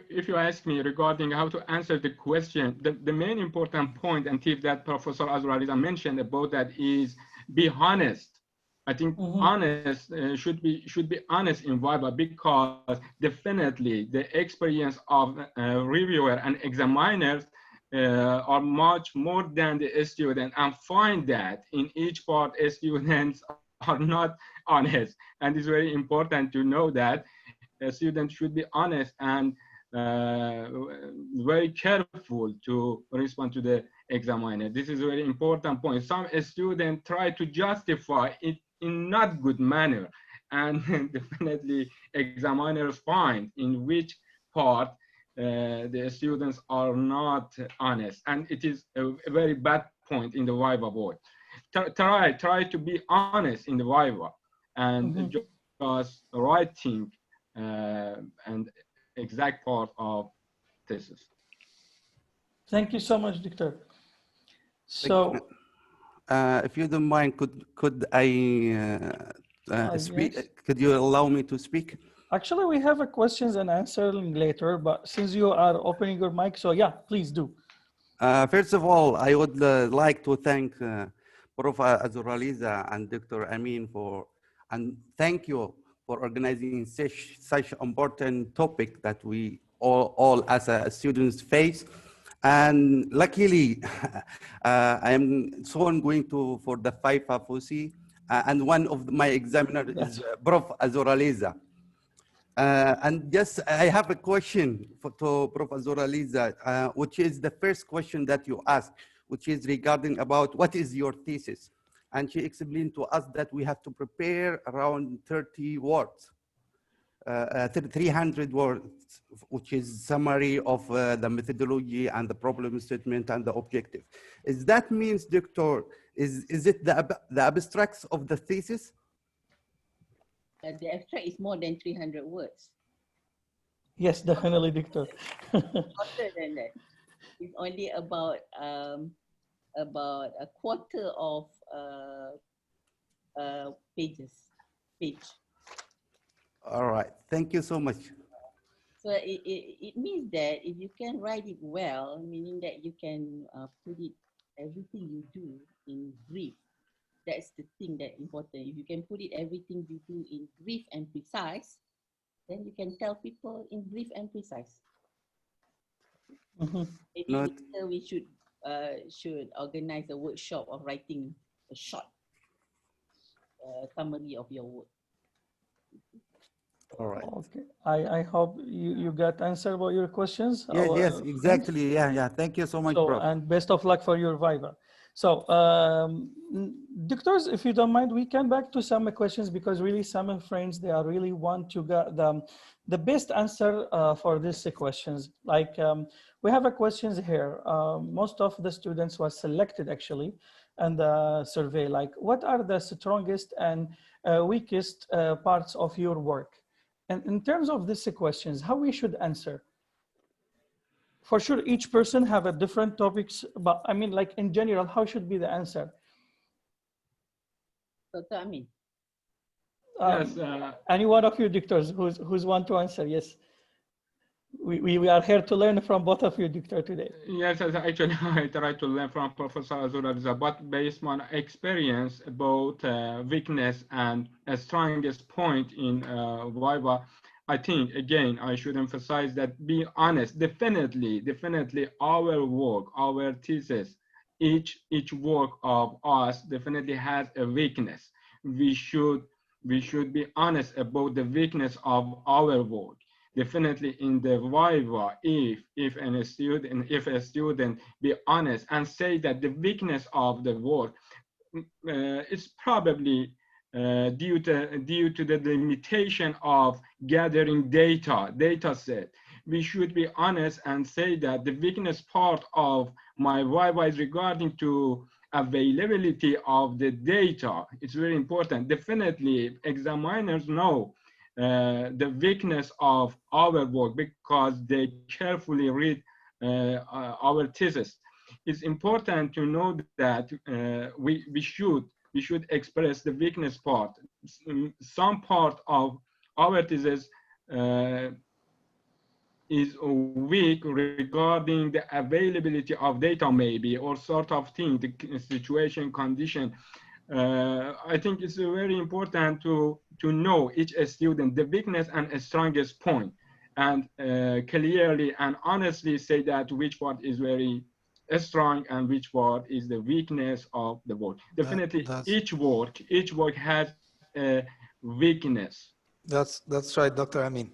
If you ask me regarding how to answer the question, the main important point and tip that Professor Azuraliza mentioned about that is be honest. I think honest should be honest in Viva because definitely the experience of reviewer and examiners are much more than the student, and find that in each part students are not honest, and it's very important to know that a student should be honest and very careful to respond to the examiner. This is a very important point. Some students try to justify it in not good manner, and definitely examiners find in which part the students are not honest, and it is a very bad point in the Viva board. Try to be honest in the Viva and just writing and exact part of thesis. Thank you so much, Dr. So, if you don't mind, could I speak? Yes. Could you allow me to speak? Actually, we have a questions and answering later, but since you are opening your mic, so yeah, please do. First of all, I would like to thank Prof. Azuraliza and Dr. Amin and thank you for organizing such important topic that we all as students face. And luckily, I am soon going for the FIFA FOSI, and one of my examiner is Prof. Azuraliza. And just, I have a question to Prof. Azuraliza, which is the first question that you asked, which is regarding about what is your thesis? And she explained to us that we have to prepare around 30 words, 300 words, which is summary of the methodology and the problem statement and the objective. Is that means, Doctor, is it the abstracts of the thesis? The abstract is more than 300 words. Yes, definitely, Doctor. Shorter than that. It's only about a quarter of pages, page. All right. Thank you so much. So it means that if you can write it well, meaning that you can put it, everything you do in brief. That's the thing that important. If you can put it, everything you do in brief and precise, then you can tell people in brief and precise. Mhm. Maybe later we should organize a workshop of writing a short summary of your work. All right. Okay. I hope you got answer about your questions. Yes, our yes, friends. exactly. Yeah. Thank you so much, So, Prof. and best of luck for your Viva. So, doctors, if you don't mind, we can back to some questions because really some friends, they are really want to get the best answer for these questions. Like we have a questions here. Most of the students was selected actually and the survey, like what are the strongest and weakest parts of your work? And in terms of these questions, how we should answer? For sure, each person have a different topics, but I mean, like in general, how should be the answer? Dr. Amin. Yes. Any one of you doctors who's want to answer? Yes. We are here to learn from both of you, doctor, today. Yes, actually, I try to learn from Professor Azuraliza, but based on experience about weakness and a strongest point in Viva, I think, again, I should emphasize that be honest, definitely our work, our thesis, each work of us definitely has a weakness. We should be honest about the weakness of our work. Definitely in the Viva, if a student be honest and say that the weakness of the work is probably due to the limitation of gathering data set. We should be honest and say that the weakness part of my Viva is regarding to availability of the data. It's very important. Definitely examiners know the weakness of our work because they carefully read our thesis. It's important to know that we should express the weakness part. Some part of our thesis is weak regarding the availability of data, maybe, or sort of thing, the situation, condition. I think it's very important to know each student, the weakness and strongest point, and clearly and honestly say that which part is very strong and which part is the weakness of the work. Definitely, each work has a weakness. That's right, Dr. Amin.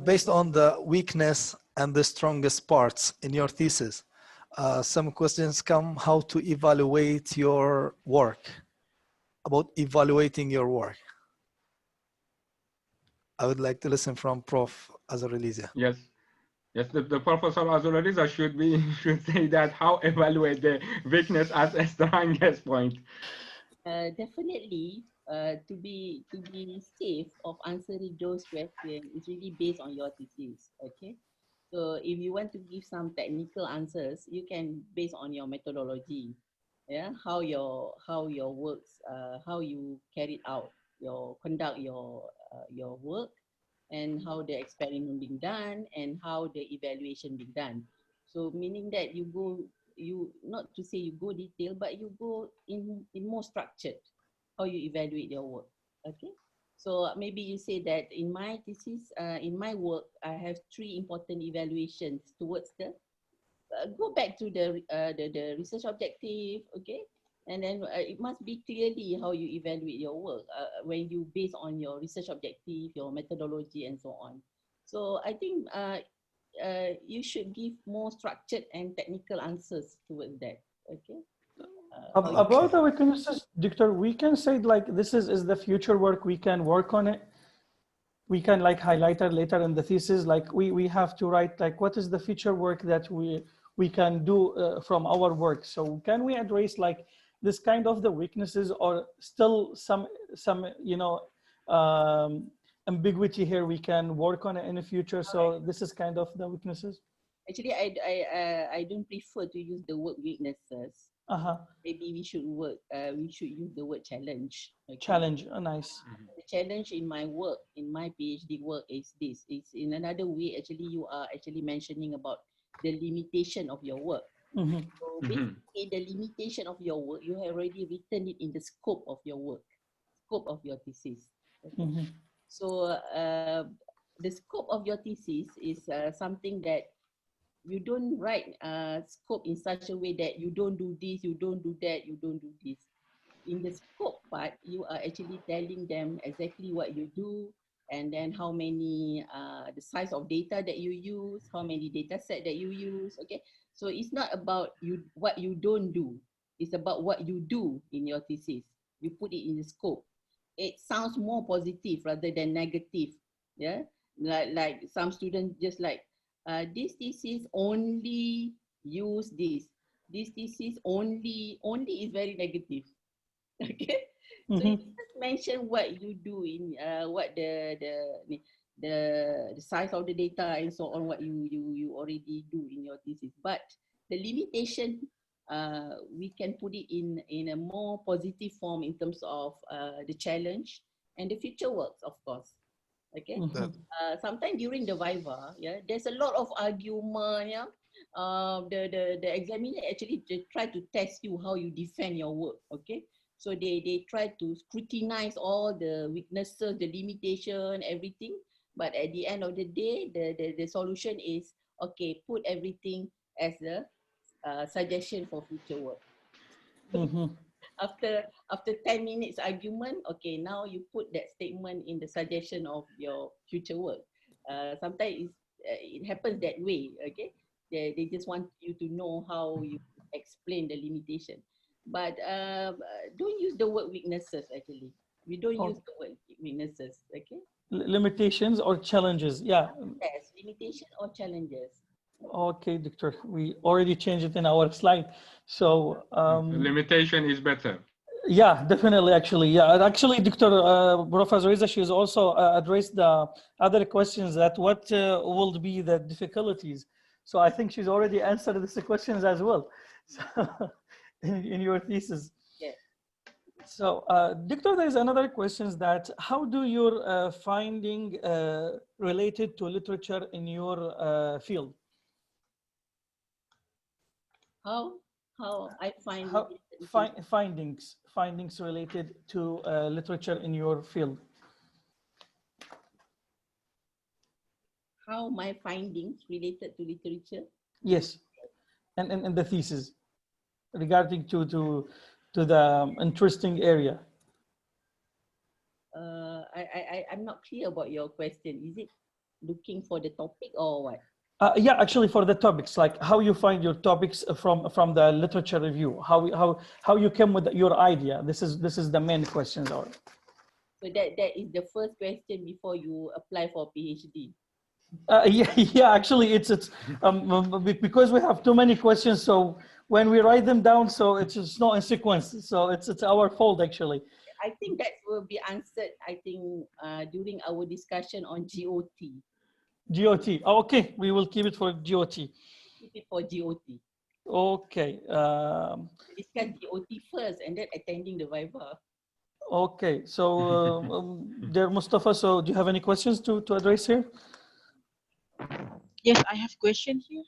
Based on the weakness and the strongest parts in your thesis, some questions come how to evaluate your work, about evaluating your work. I would like to listen from Prof. Azuraliza. Yes. Yes, the Professor Azuraliza should say that how evaluate the weakness as a strongest point. Definitely, to be safe of answering those questions is really based on your thesis. Okay, so if you want to give some technical answers, you can base on your methodology. Yeah, how your works, how you carried out conduct your work, and how the experiment being done, and how the evaluation being done. So meaning that you not to say you go detail, but you go in more structured how you evaluate your work. Okay, so maybe you say that in my thesis, in my work, I have 3 important evaluations towards the go back to the research objective. Okay, and then it must be clearly how you evaluate your work when you base on your research objective, your methodology, and so on. So I think you should give more structured and technical answers towards that. Okay. About the weaknesses, Doctor, we can say like this is the future work. We can work on it. We can like highlight it later in the thesis. Like we have to write like what is the future work that we can do from our work. So can we address like this kind of the weaknesses, or still some ambiguity here? We can work on it in the future. So this is kind of the weaknesses. Actually, I don't prefer to use the word weaknesses. maybe we should we should use the word challenge. Okay? Challenge, nice. The challenge in my work, in my PhD work is this. It's in another way, actually, you are actually mentioning about the limitation of your work. So basically, the limitation of your work, you have already written it in the scope of your work, scope of your thesis. Okay? So the scope of your thesis is something that you don't write scope in such a way that you don't do this, you don't do that, you don't do this. In the scope part, you are actually telling them exactly what you do, and then how many, the size of data that you use, how many data set that you use, okay? So it's not about what you don't do, it's about what you do in your thesis. You put it in the scope. It sounds more positive rather than negative, yeah? Like some students just like, this thesis only use this. This thesis only is very negative. Okay, so you just mention what you do in what the size of the data and so on, what you already do in your thesis. But the limitation, we can put it in a more positive form in terms of the challenge and the future works, of course. Okay, sometimes during the Viva, yeah, there's a lot of argument, yeah. The examiner actually try to test you how you defend your work. Okay, so they try to scrutinize all the weaknesses, the limitation, everything. But at the end of the day, the solution is, okay, put everything as a suggestion for future work. After 10 minutes argument, okay, now you put that statement in the suggestion of your future work. Sometimes it happens that way, okay? They just want you to know how you explain the limitation. But don't use the word weaknesses, actually. We don't use the word weaknesses, okay? Limitations or challenges, yeah. Yes, limitation or challenges. Okay, Doctor, we already changed it in our slide. So limitation is better. Yeah, definitely, actually. Yeah, actually, Dr. Prof. Azuraliza, she has also addressed the other questions that what will be the difficulties. So I think she's already answered these questions as well. So, in your thesis. Yeah. So, Doctor, there's another question that how do your finding related to literature in your field? How I find findings related to literature in your field. How my findings related to literature? Yes, and the thesis regarding to the interesting area. I'm not clear about your question. Is it looking for the topic or what? Yeah, actually, for the topics, like how you find your topics from the literature review, how you came with your idea. This is the main questions. Or so that is the first question before you apply for PhD. Yeah. Actually, it's because we have too many questions. So when we write them down, so it's just not in sequence. So it's our fault, actually. I think that will be answered, I think, during our discussion on GOT. GOT. Oh, okay, we will keep it for GOT. Keep it for GOT. Okay. Discuss GOT first and then attending the Viva. Okay. So, dear Mustafa, so do you have any questions to address here? Yes, I have question here.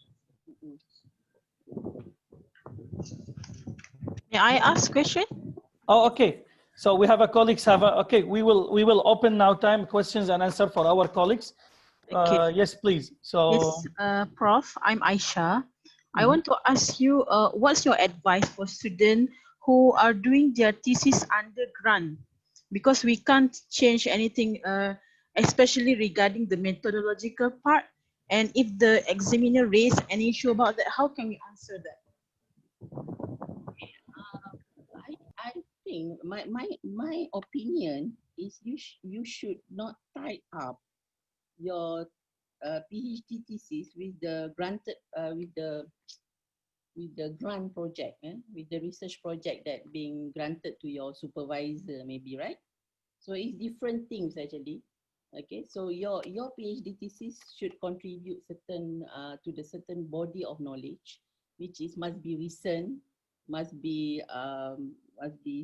May I ask question? Oh, okay. So we have a colleagues have a, okay. We will open now time questions and answer for our colleagues. Okay. Yes, please. So yes, Prof, I'm Aisha. I want to ask you, what's your advice for students who are doing their thesis under grant? Because we can't change anything, especially regarding the methodological part. And if the examiner raised an issue about that, how can we answer that? I think my opinion is you should not tie up your PhD thesis with the granted with the grant project, with the research project that being granted to your supervisor, maybe, right? So it's different things actually. Okay, so your PhD thesis should contribute certain to the certain body of knowledge, which is must be recent, must be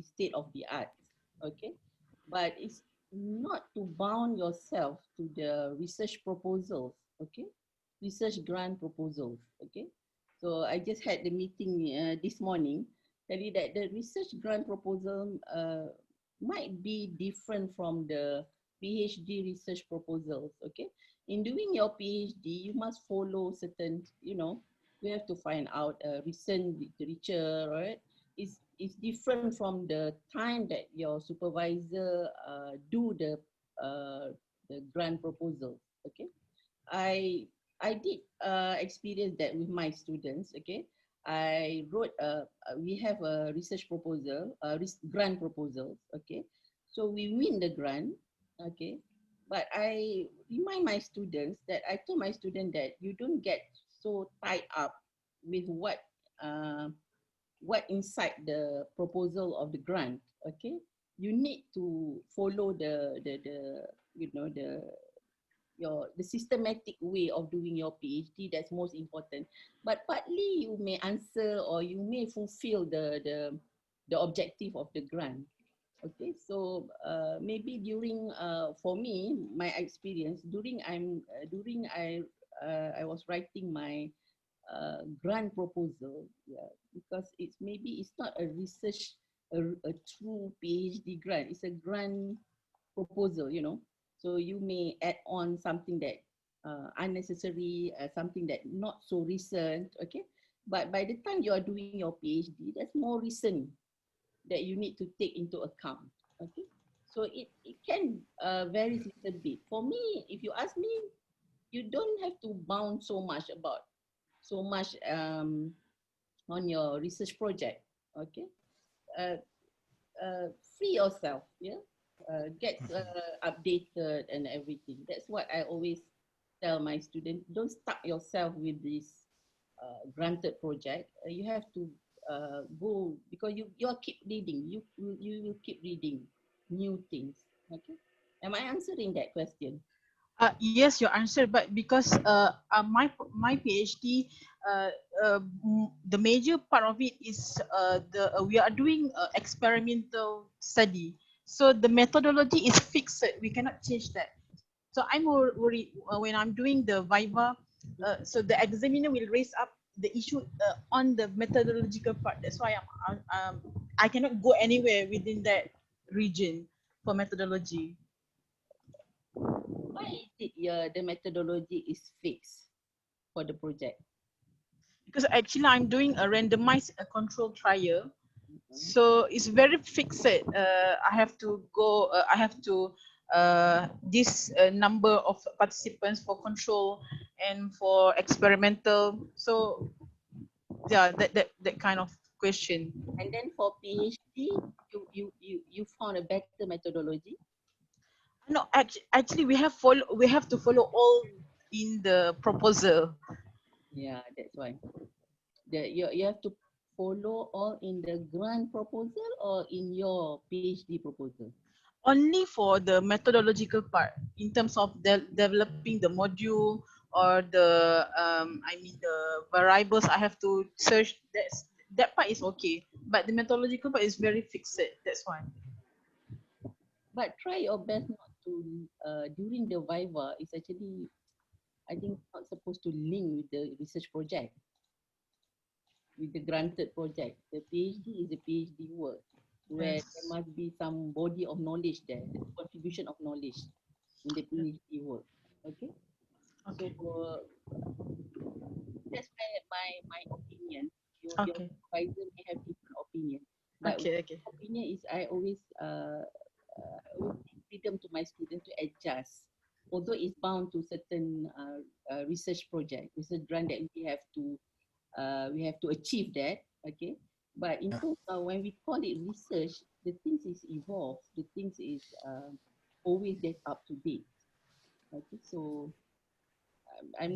state of the art. Okay, but it's not to bound yourself to the research proposals. Okay, research grant proposals. Okay, so I just had the meeting this morning, telling that the research grant proposal might be different from the PhD research proposals. Okay, in doing your PhD, you must follow certain, you know, you have to find out recent literature, right? It's different from the time that your supervisor do the grant proposal. Okay, I did experience that with my students. Okay, I wrote we have a research proposal, grant proposals. Okay, so we win the grant. Okay, but I remind my students that I told my student that you don't get so tied up with what inside the proposal of the grant. Okay, you need to follow the you know the systematic way of doing your PhD. That's most important. But partly you may answer or you may fulfill the objective of the grant. Okay, so maybe during for me, my experience during I was writing my grant proposal, yeah, because it's maybe it's not a research, a true PhD grant. It's a grant proposal, you know. So you may add on something that unnecessary, something that not so recent, okay. But by the time you are doing your PhD, that's more recent that you need to take into account, okay. So it can vary a little bit. For me, if you ask me, you don't have to bound so much on your research project, okay. uh, Free yourself, yeah. Get updated and everything. That's what I always tell my students. Don't stuck yourself with this granted project. You have to go, because you keep reading. You will keep reading new things. Okay. Am I answering that question? Yes, your answer, but because my PhD, the major part of it is we are doing experimental study, so the methodology is fixed. We cannot change that. So I'm worried when I'm doing the Viva. So the examiner will raise up the issue on the methodological part. That's why I cannot go anywhere within that region for methodology. Why is it the methodology is fixed for the project? Because actually I'm doing a randomized control trial, so it's very fixed. I have to go. I have to this number of participants for control and for experimental. So yeah, that kind of question. And then for PhD, you found a better methodology. No, actually we have to follow all in the proposal. Yeah, that's why. You have to follow all in the grant proposal or in your PhD proposal? Only for the methodological part, in terms of developing the module or the I mean the variables I have to search. That part is okay, but the methodological part is very fixed. That's why. But try your best not to during the Viva. It's actually, I think, not supposed to link with the research project, with the granted project. The PhD is a PhD work, where Yes. there must be some body of knowledge there, the contribution of knowledge in the PhD work. Okay. Okay. So that's my opinion. Your Okay. supervisor may have different opinion, but Okay. Okay. opinion is I always give freedom to my students to adjust, although it's bound to certain research project, research grant that we have to achieve that. Okay, but in terms of when we call it research, the things is evolved, the things is always get up to date. Okay, so I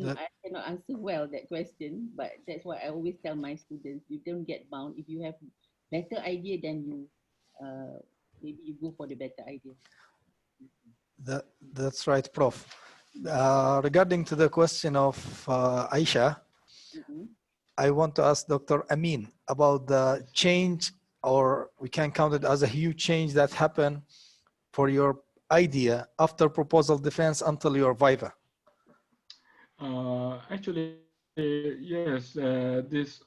cannot answer well that question, but that's why I always tell my students: you don't get bound. If you have better idea, then you maybe you go for the better idea. That's right, Prof. Regarding to the question of Aisha, I want to ask Dr. Amin about the change, or we can count it as a huge change that happened for your idea after proposal defense until your Viva. Actually, yes, this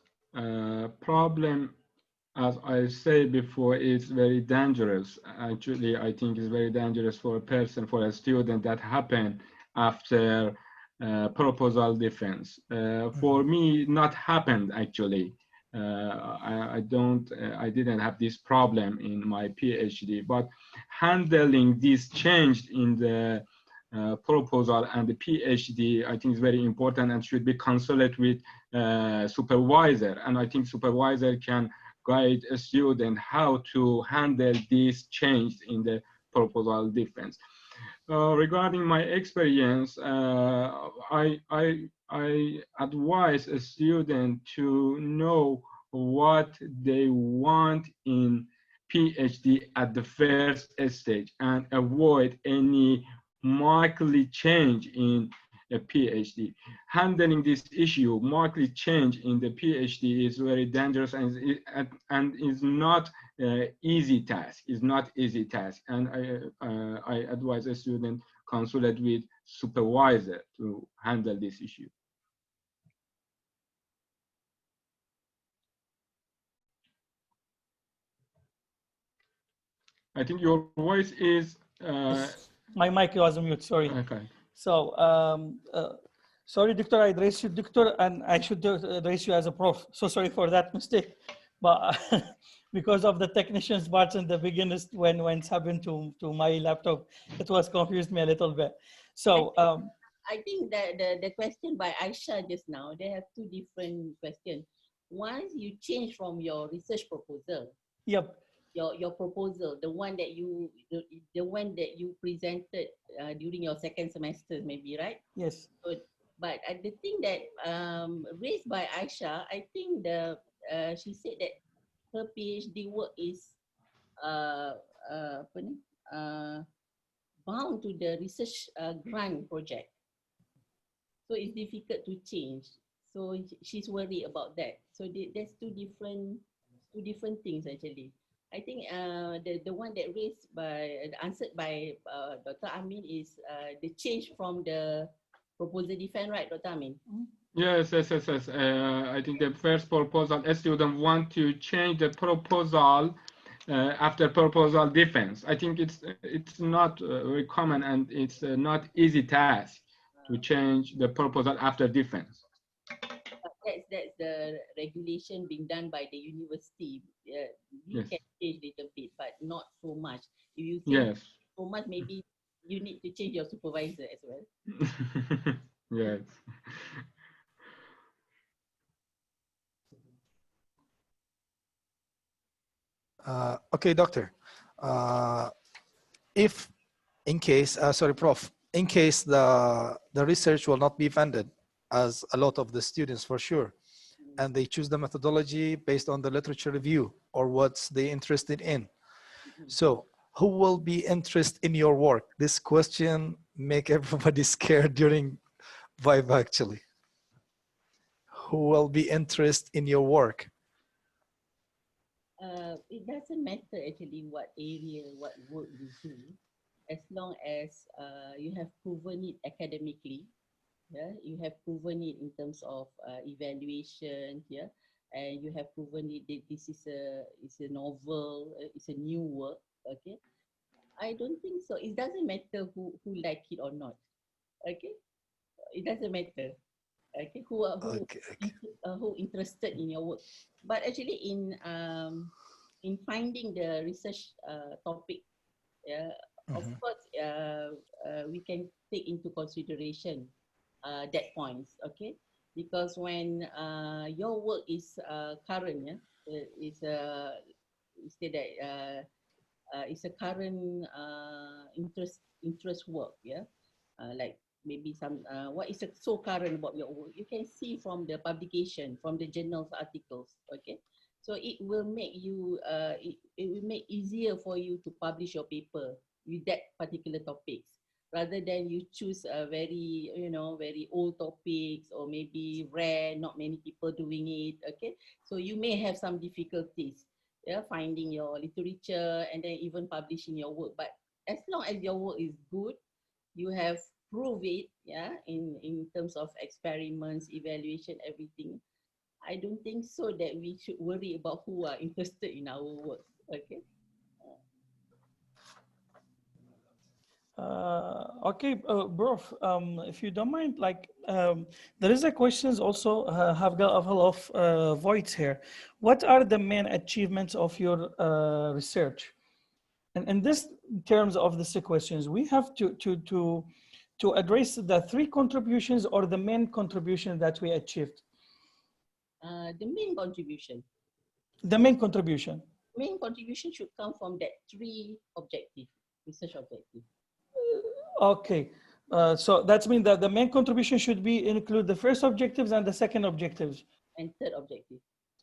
problem, as I said before, is very dangerous. Actually, I think it's very dangerous for a person, for a student that happened after proposal defense. For me, not happened actually. I didn't have this problem in my PhD, but handling this change in the proposal and the PhD, I think is very important and should be consulted with supervisor. And I think supervisor can guide a student how to handle this change in the proposal defense. Regarding my experience, I advise a student to know what they want in PhD at the first stage and avoid any markedly change in a PhD. Handling this issue, markedly change in the PhD, is very dangerous and is not easy task. Is not easy task, and I advise a student consult with supervisor to handle this issue. I think your voice is. My mic was on mute. Sorry. Okay. So, sorry, Doctor, I addressed you, Doctor, and I should address you as a prof. So sorry for that mistake. But because of the technician's parts in the beginning, when it's happened to my laptop, it was confused me a little bit. So, I think that the question by Aisha just now, they have two different questions. Once you change from your research proposal, yep. Your proposal, the one that you presented during your second semester, maybe, right? Yes. But the thing that raised by Aisha, I think she said that her PhD work is bound to the research grant project, so it's difficult to change. So she's worried about that. So there's two different things actually. I think the one that answered by Dr. Amin is the change from the proposal defense, right, Dr. Amin? Yes. I think the first proposal, a student want to change the proposal after proposal defense. I think it's not very common and it's not easy task to change the proposal after defense. That's the regulation being done by the university. We can change a little bit, but not so much. If you think so much, maybe you need to change your supervisor as well. Yes. Okay, doctor. If in case, sorry, Prof, in case the research will not be funded, as a lot of the students for sure, and they choose the methodology based on the literature review or what's they interested in. So who will be interested in your work? This question make everybody scared during Viva actually. Who will be interested in your work? It doesn't matter actually what area, what work you do, as long as you have proven it academically. Yeah, you have proven it in terms of evaluation, yeah, and you have proven it that this is a novel, it's a new work. Okay, I don't think so. It doesn't matter who like it or not. Okay, it doesn't matter. Okay, who interested in your work. But actually, in finding the research topic, yeah, of course, we can take into consideration that points, okay? Because when your work is current, yeah, it's a current interest work, yeah, like maybe some what is so current about your work, you can see from the publication, from the journals articles, okay? So it will make you it will make easier for you to publish your paper with that particular topics. rather than you choose a very, very old topics or maybe rare, not many people doing it. Okay, so you may have some difficulties, yeah, finding your literature and then even publishing your work. But as long as your work is good, you have proved it, yeah, in terms of experiments, evaluation, everything. I don't think so that we should worry about who are interested in our work. Okay. Okay, Prof, if you don't mind, like, there is a questions also have got a lot of voids here. What are the main achievements of your research? And in this terms of the questions, we have to address the three contributions or the main contribution that we achieved. The main contribution. The main contribution. Main contribution should come from that three objective, research objective. Okay, so that means that the main contribution should be include the first objectives and the second objectives. And third objective.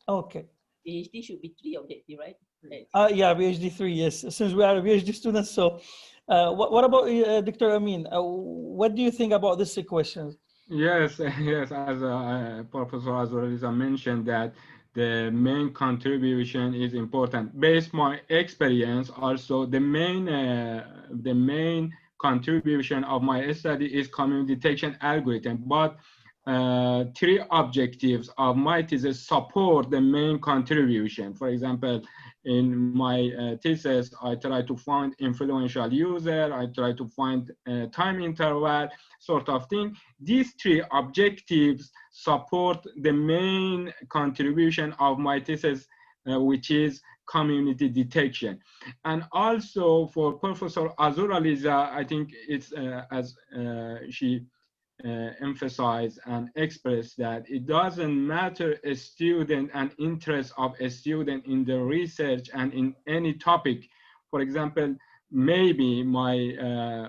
Okay. PhD should be three objective, right? Yeah, PhD 3, yes. Since we are PhD students, so what about Dr. Amin? What do you think about these questions? Yes, yes, as Professor Azuraliza mentioned that the main contribution is important. Based my experience, also the main contribution of my study is community detection algorithm, but three objectives of my thesis support the main contribution. For example, in my thesis, I try to find influential user, I try to find time interval, sort of thing. These three objectives support the main contribution of my thesis, which is community detection. And also for Professor Azuraliza, I think it's as she emphasize and express that it doesn't matter a student and interest of a student in the research and in any topic. For example, maybe my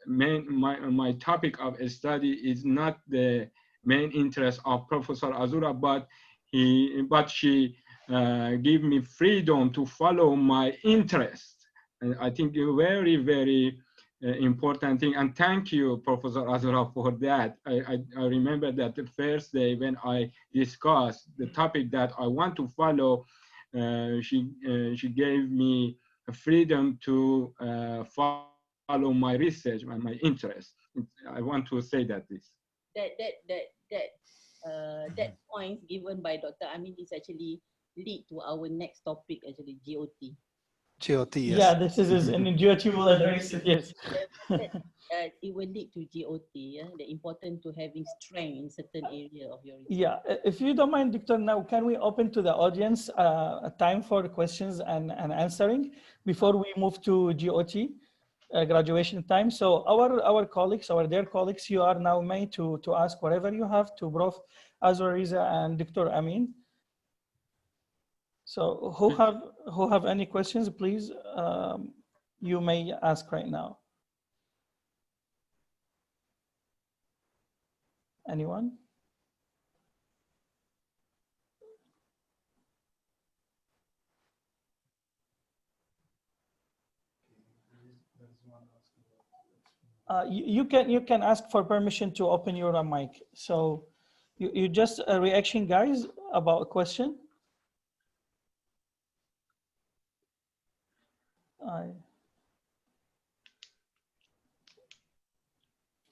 my topic of study is not the main interest of Professor Azura, but she give me freedom to follow my interest. And I think a very, very important thing. And thank you, Professor Azura, for that. I remember that the first day when I discussed the topic that I want to follow, she gave me freedom to follow my research and my interest. I want to say that this. That point given by Dr. Amin is actually lead to our next topic, actually GOT. GOT, yes. Yeah, this is in GOT will address it, yes. It will lead to GOT, yeah? The important to having strength in certain area of your research. Yeah, if you don't mind, Victor, now can we open to the audience a time for questions and answering before we move to GOT, graduation time? So our colleagues, dear colleagues, you are now made to ask whatever you have to Prof. Azuraliza and Dr. Amin. So who have any questions, please, you may ask right now. Anyone? You can ask for permission to open your mic. So you just a reaction, guys, about a question.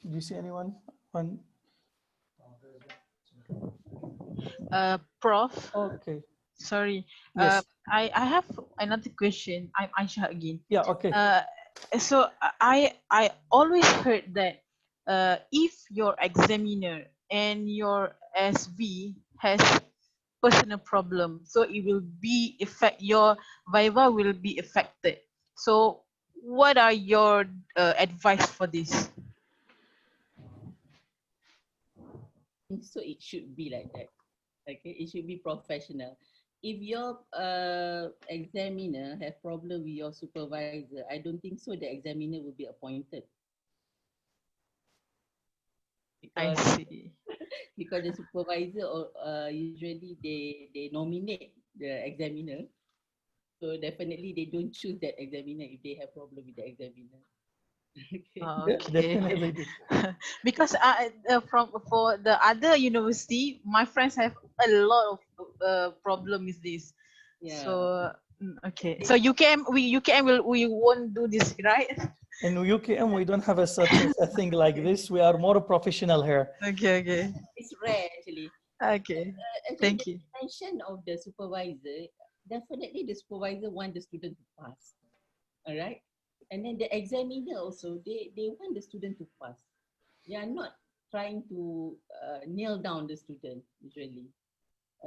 Do you see anyone? Prof. Okay. Sorry. Yes. I have another question. I'm Aisha again. Yeah. Okay. So I always heard that if your examiner and your SV has personal problem, so it will be your Viva will be affected. So what are your advice for this? So it should be like that. Okay, it should be professional. If your examiner have problem with your supervisor, I don't think so the examiner will be appointed. I see. Because the supervisor usually they nominate the examiner. So definitely they don't choose that examiner if they have problem with the examiner. Okay. Definitely do. Because for the other university, my friends have a lot of problem with this. Yeah. So okay, so we won't do this, right? In UKM, we don't have such a thing like this. We are more professional here. Okay. It's rare actually. Okay. Actually, Thank the you. intention of the supervisor, definitely the supervisor want the student to pass. All right. And then the examiner also, they want the student to pass. They are not trying to nail down the student usually.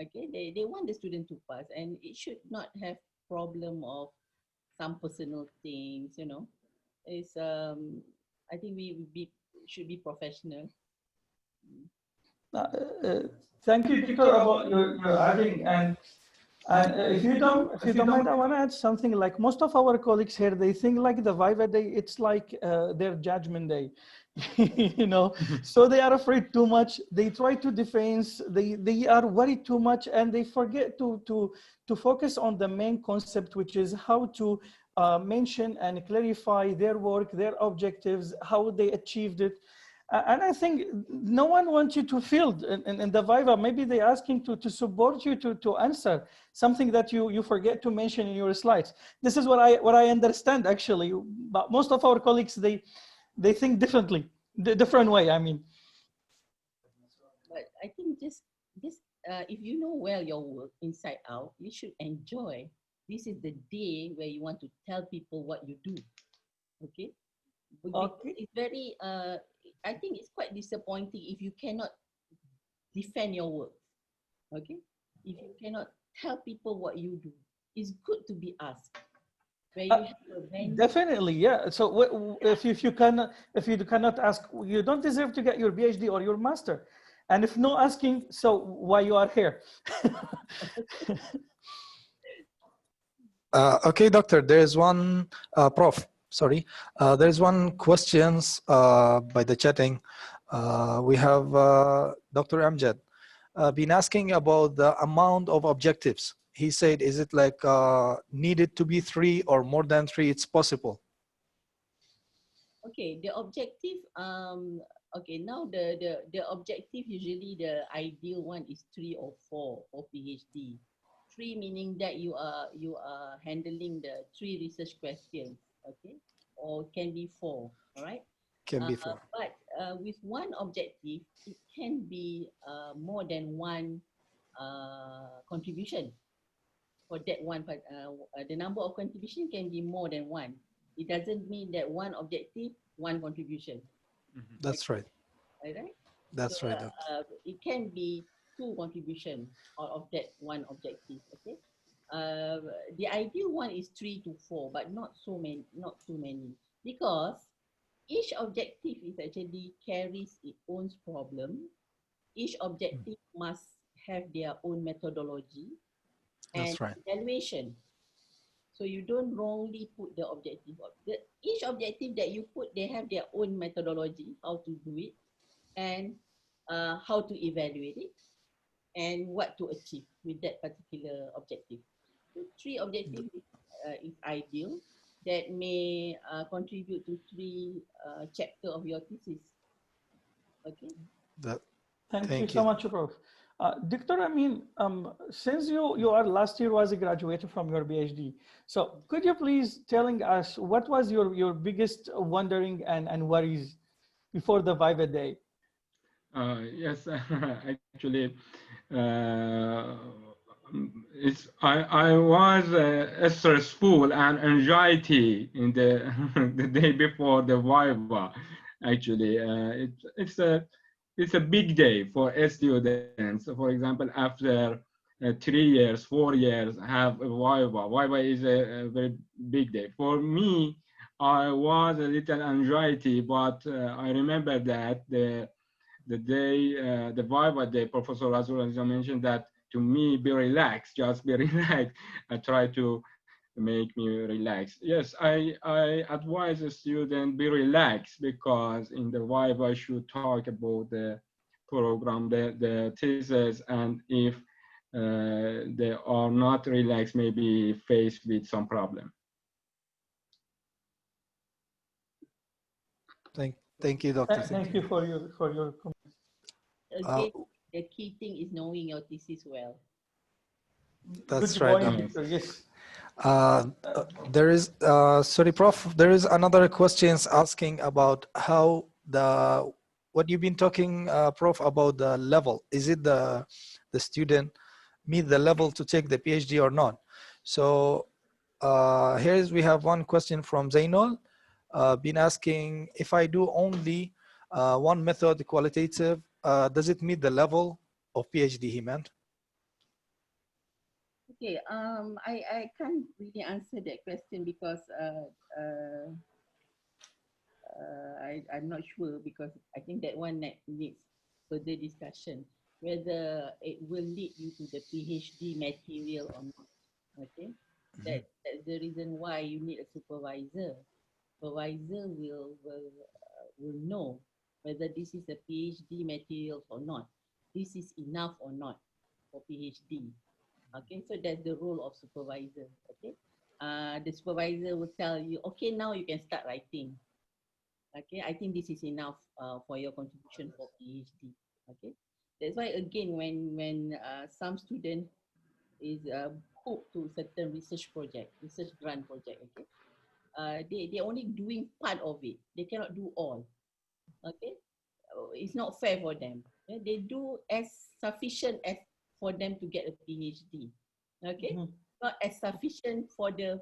Okay, they want the student to pass, and it should not have problem of some personal things, you know. It's I think we should be professional. Uh, uh, Thank you, Victor, about your adding. And if you don't mind, I want to add something. Like most of our colleagues here, they think like the Viva Day, it's like their judgment day, you know. So they are afraid too much. They try to defense. They are worried too much, and they forget to focus on the main concept, which is how to mention and clarify their work, their objectives, how they achieved it. And I think no one wants you to field in the Viva. Maybe they're asking to support you to answer something that you forget to mention in your slides. This is what I understand actually. But most of our colleagues, they think differently, different way, I mean. But I think just if you know well your work inside out, you should enjoy. This is the day where you want to tell people what you do. Okay. Because Okay. it's very I think it's quite disappointing if you cannot defend your work. Okay. If you cannot tell people what you do, it's good to be asked. Where you have a venue. Definitely, yeah. So if you cannot ask, you don't deserve to get your PhD or your master. And if no asking, so why you are here? Okay, doctor, there's one, Prof, sorry. There's one questions by the chatting. We have Dr. Amjad been asking about the amount of objectives. He said, is it like needed to be 3 or more than 3? It's possible. Okay, the objective, okay, now the objective, usually the ideal one is 3 or 4 for PhD. 3 meaning that you are handling the 3 research questions, okay, or can be 4, all right? Can be 4. But with one objective, it can be more than one contribution for that one, but the number of contribution can be more than one. It doesn't mean that one objective, one contribution. That's right. Right? That's so, right, doctor. It can be 2 contributions out of that one objective. Okay. The ideal one is 3 to 4, but not so many, not too many, because each objective is actually carries its own problem. Each objective must have their own methodology and evaluation. So you don't wrongly put the objective. Each objective that you put, they have their own methodology, how to do it, and how to evaluate it, and what to achieve with that particular objective. So 3 objectives is ideal. That may contribute to 3 chapters of your thesis. Okay. Thank you so much, Prof. Dr. Amin, since you are last year was a graduate from your PhD, so could you please telling us what was your biggest wondering and worries before the Viva Day? Yes, actually, I was stressful and anxiety in the the day before the Viva. Actually, it's a big day for students. For example, after 3 years, 4 years, have a Viva. Viva is a very big day. For me, I was a little anxiety, but I remember that the day, the Viva day, Professor Azuraliza mentioned that to me, be relaxed, just be relaxed. I try to make me relax. Yes, I advise a student be relaxed, because in the Viva I should talk about the program, the thesis, and if they are not relaxed, maybe faced with some problem. Thank you, Doctor. Thank you for your comment. Again, the key thing is knowing your thesis well. That's Good right, point, Doctor. Victor. Yes. There is, sorry, Prof, there is another questions asking about how what you've been talking, Prof, about the level. Is it the student meet the level to take the PhD or not? So we have one question from Zainul, been asking, if I do only one method, qualitative, does it meet the level of PhD, he meant? Okay, I can't really answer that question because I'm not sure, because I think that one needs further discussion, whether it will lead you to the PhD material or not. Okay, that's the reason why you need a supervisor. Supervisor will know whether this is a PhD material or not. This is enough or not for PhD. Okay, so that's the role of supervisor. Okay, the supervisor will tell you, okay, now you can start writing. Okay, I think this is enough for your contribution for PhD. Okay, that's why again, when some student is hooked to certain research project, research grant project, okay, they're only doing part of it. They cannot do all. Okay, it's not fair for them. Yeah? They do as sufficient as for them to get a PhD. Okay, not as sufficient for the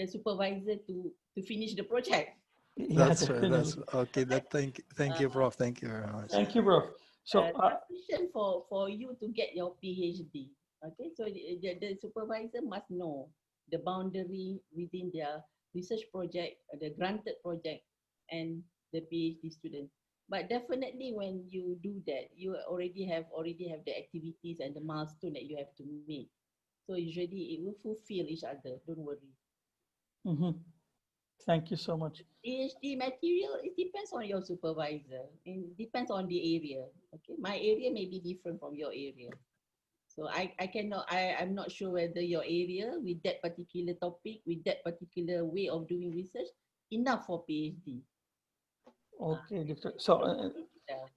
supervisor to finish the project. That's right. That's okay. Thank you, Prof. Thank you very much. Thank you, Prof. So sufficient for you to get your PhD. Okay, so the supervisor must know the boundary within their research project, the granted project, and the PhD student. But definitely, when you do that, you already have the activities and the milestone that you have to meet. So usually, it will fulfill each other. Don't worry. Thank you so much. PhD material, it depends on your supervisor. It depends on the area. Okay, my area may be different from your area. So I'm not sure whether your area with that particular topic, with that particular way of doing research, enough for PhD. Okay, Doctor. So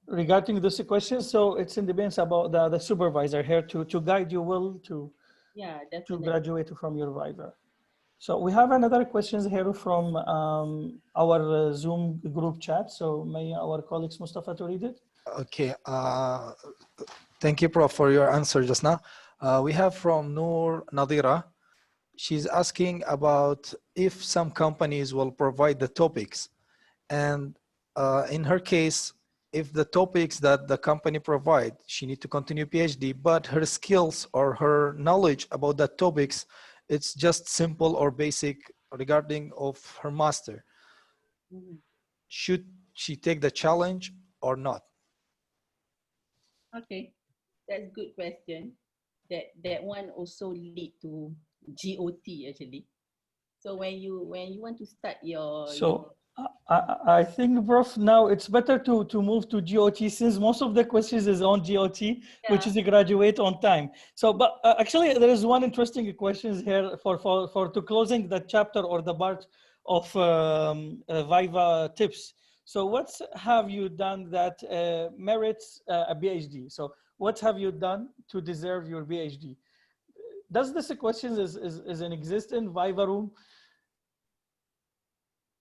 regarding this question, so it's in depends about the supervisor here to guide you well to graduate from your Viva. So we have another questions here from our Zoom group chat. So may our colleagues Mustafa to read it? Okay. Thank you, Prof, for your answer just now. We have from Noor Nadira. She's asking about if some companies will provide the topics, and in her case, if the topics that the company provide, she need to continue PhD, but her skills or her knowledge about that topics, it's just simple or basic regarding of her master. Should she take the challenge or not? Okay, that's a good question. That one also lead to GOT actually. So when you want to start your I think, Prof, now it's better to move to GOT since most of the questions is on GOT, which is a graduate on time. So, but actually there is one interesting question here for to closing the chapter or the part of Viva tips. So what have you done that merits a PhD? So what have you done to deserve your PhD? Does this question is an exist in Viva room?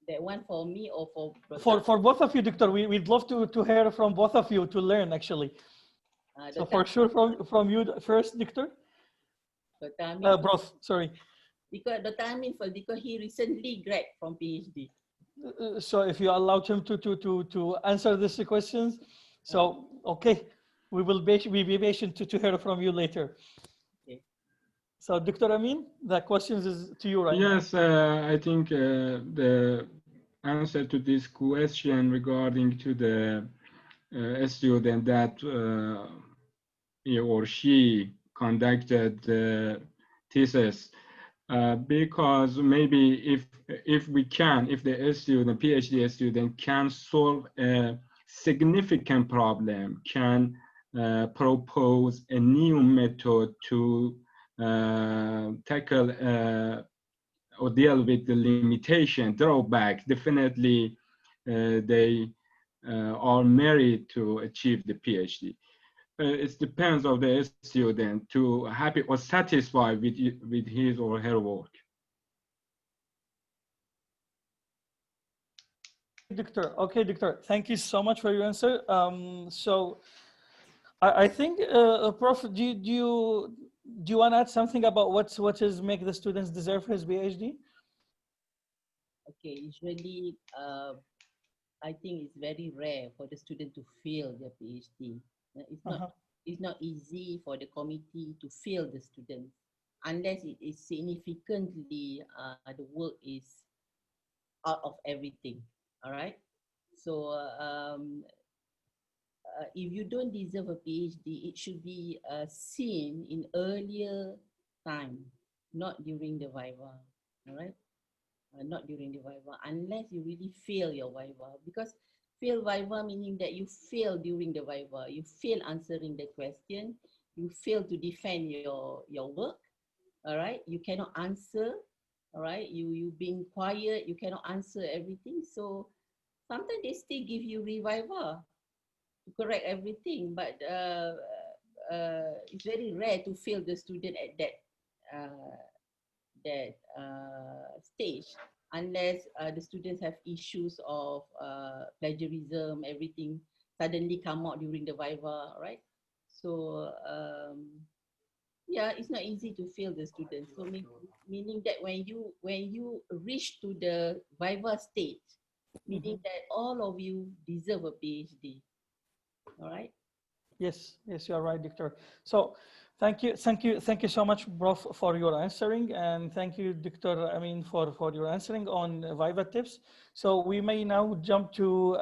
That one for me or for both of you, Doctor? We'd love to hear from both of you to learn actually. So for sure from you first, Doctor. Prof, sorry. Because Dr. Amin first, because he recently graduated from PhD. So if you allowed him to answer these questions, so okay, we will be patient to hear from you later. Okay. So Dr. Amin, the questions is to you right now. Yes, I think the answer to this question regarding to the student that he or she conducted the thesis, because maybe if the student, PhD student can solve a significant problem, can propose a new method to tackle or deal with the limitation, drawback, definitely they or merit to achieve the PhD. It depends on the student to happy or satisfied with his or her work. Doctor. Okay, Doctor. Thank you so much for your answer. So I think, Prof, do you want to add something about what is make the students deserve his PhD? Okay, usually I think it's very rare for the student to fail their PhD. It's not easy for the committee to fail the student unless it is significantly the work is out of everything. All right. So if you don't deserve a PhD, it should be seen in earlier time, not during the Viva. All right. Not during the Viva, unless you really fail your Viva. Because fail Viva meaning that you fail during the Viva, you fail answering the question, you fail to defend your work, all right? You cannot answer, all right? You being quiet, you cannot answer everything. So sometimes they still give you re-Viva to correct everything, but it's very rare to fail the student at that stage, unless the students have issues of plagiarism, everything suddenly come out during the Viva, right? So yeah, it's not easy to fail the students. So meaning that when you reach to the Viva stage, meaning that all of you deserve a PhD, all right? Yes, you are right, Doctor. So thank you so much, Prof, for your answering, and thank you, Dr. Amin, for your answering on Viva tips. So we may now jump to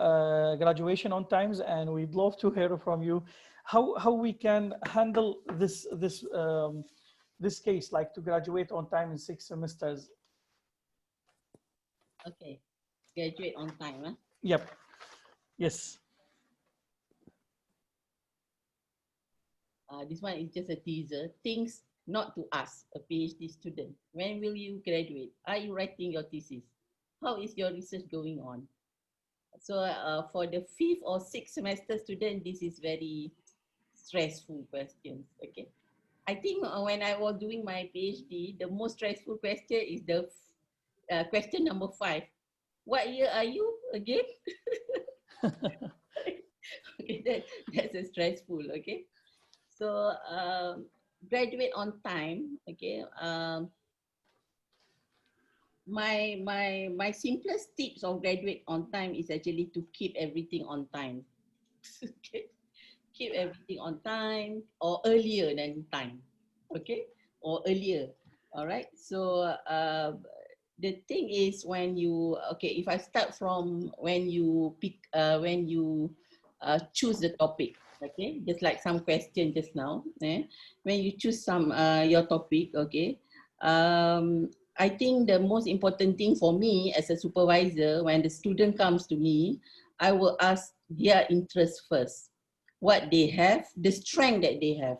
graduation on times, and we'd love to hear from you how we can handle this case, like to graduate on time in 6 semesters. Okay, graduate on time, huh? Yep. Yes. This one is just a teaser. Things not to ask a PhD student. When will you graduate? Are you writing your thesis? How is your research going on? So for the 5th or 6th semester student, this is very stressful questions, okay? I think when I was doing my PhD, the most stressful question is the question number 5. What year are you again? Okay, that's a stressful, okay? So graduate on time, okay? My simplest tips on graduate on time is actually to keep everything on time. Okay? Keep everything on time or earlier than time, okay? Or earlier, all right? So the thing is when you, okay, if I start from when you pick, when you choose the topic, okay? Just like some question just now, when you choose your topic, okay? I think the most important thing for me as a supervisor, when the student comes to me, I will ask their interest first. What they have, the strength that they have.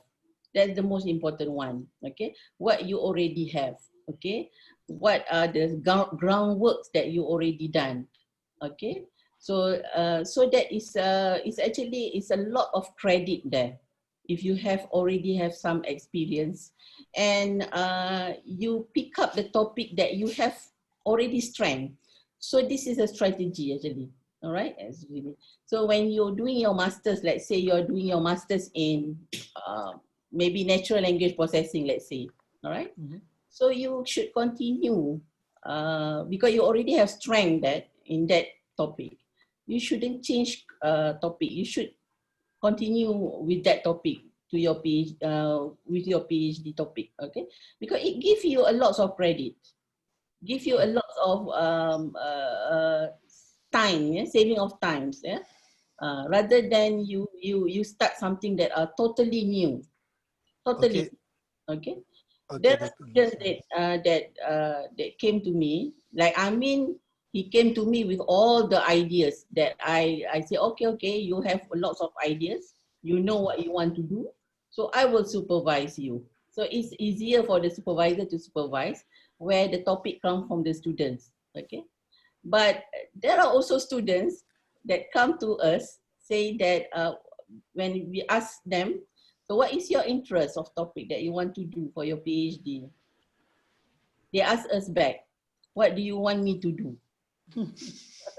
That's the most important one, okay? What you already have, okay? What are the groundworks that you already done, okay? So, so that is actually a lot of credit there. If you already have some experience and you pick up the topic that you have already strength. So this is a strategy actually, all right? So when you're doing your master's, let's say you're doing your master's in maybe natural language processing, let's say, all right? So you should continue because you already have strength in that topic. You shouldn't change topic. You should continue with that topic to your with your PhD topic, okay? Because it gives you a lot of credit, give you a lot of time, yeah? Saving of times, yeah? Rather than you start something that are totally new, totally, okay? There are students that came to me, like Amin, he came to me with all the ideas that I say, okay, you have lots of ideas, you know what you want to do, so I will supervise you. So it's easier for the supervisor to supervise where the topic comes from the students, okay? But there are also students that come to us say that when we ask them, so what is your interest of topic that you want to do for your PhD? They ask us back, what do you want me to do?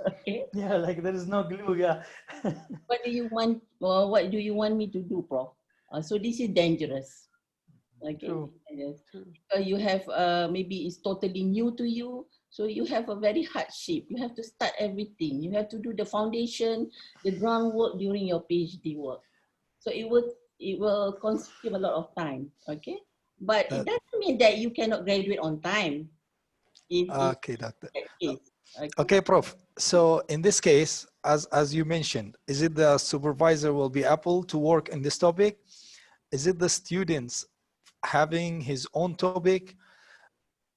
Okay. Yeah, like there is no glue. Yeah. What do you want? What do you want me to do, Prof? So this is dangerous. Okay. True. Dangerous. True. You have maybe it's totally new to you, so you have a very hardship. You have to start everything. You have to do the foundation, the groundwork during your PhD work. So it will consume a lot of time. Okay, but it doesn't mean that you cannot graduate on time. Okay, doctor. That case. Okay, Prof. So in this case, as you mentioned, is it the supervisor will be able to work in this topic? Is it the students having his own topic?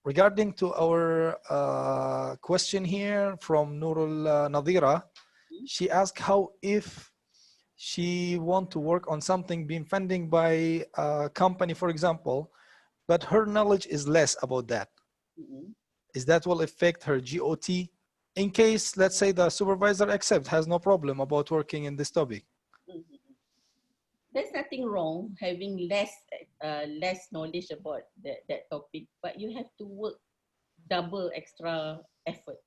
Regarding to our question here from Nurul Nadira, she asked how if she want to work on something being funded by a company, for example, but her knowledge is less about that. Is that will affect her GOT? In case, let's say the supervisor accepts, has no problem about working in this topic. There's nothing wrong having less knowledge about that topic, but you have to work double extra effort,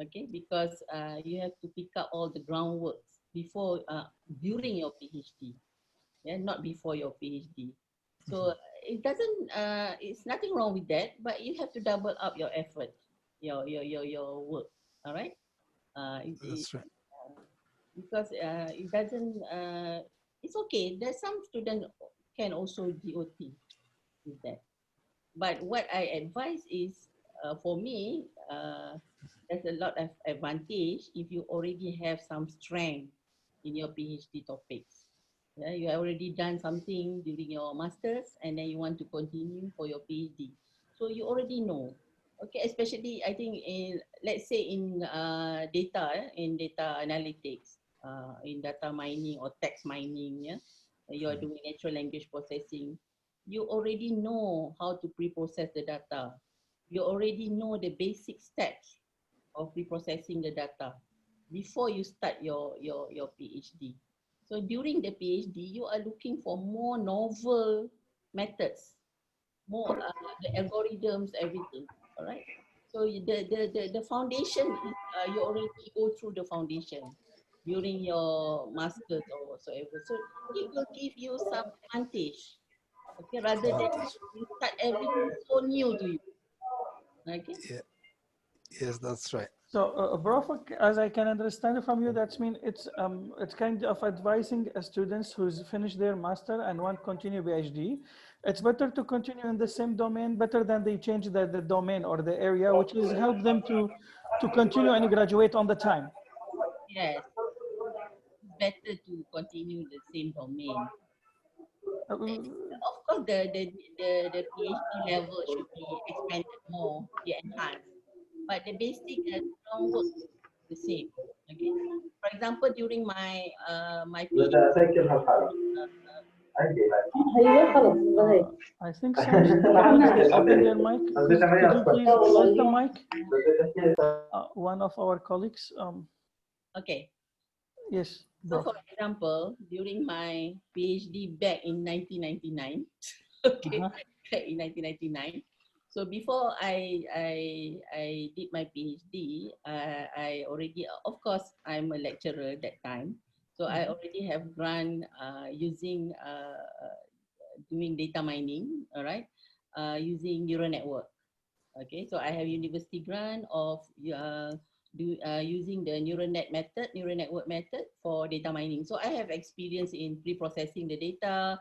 okay? Because you have to pick up all the groundworks before, during your PhD, yeah, not before your PhD. So it doesn't, it's nothing wrong with that, but you have to double up your effort, your work, all right? That's right. Because it doesn't, it's okay. There's some students can also GOT with that. But what I advise is, for me, there's a lot of advantage if you already have some strength in your PhD topics. Yeah, you have already done something during your master's and then you want to continue for your PhD. So you already know. Okay, especially I think in, let's say in data analytics, in data mining or text mining, yeah, you are doing natural language processing. You already know how to pre-process the data. You already know the basic steps of pre-processing the data before you start your PhD. So during the PhD, you are looking for more novel methods, more the algorithms, everything. All right. So the foundation is you already go through the foundation during your master's or whatsoever. So it will give you some advantage. Okay, rather than you start everything so new to you. Okay. Yeah. Yes, that's right. So, Prof, as I can understand from you, that's mean it's kind of advising students who's finished their master and want to continue PhD. It's better to continue in the same domain, better than they change the domain or the area, which is help them to continue and graduate on the time. Yes, it's better to continue the same domain. Of course, the PhD level should be expanded more, be enhanced. But the basic groundwork is the same. Okay. For example, during my my PhD, I think some students open their mic. Could you please close the mic? One of our colleagues. okay. Yes. So, Prof. for example, during my PhD back in 1999, okay, back in 1999. So before I did my PhD, I already, of course, I'm a lecturer at that time. So I already have grant using doing data mining, all right, using neural network. Okay, so I have university grant of using the neural network method for data mining. So I have experience in pre-processing the data,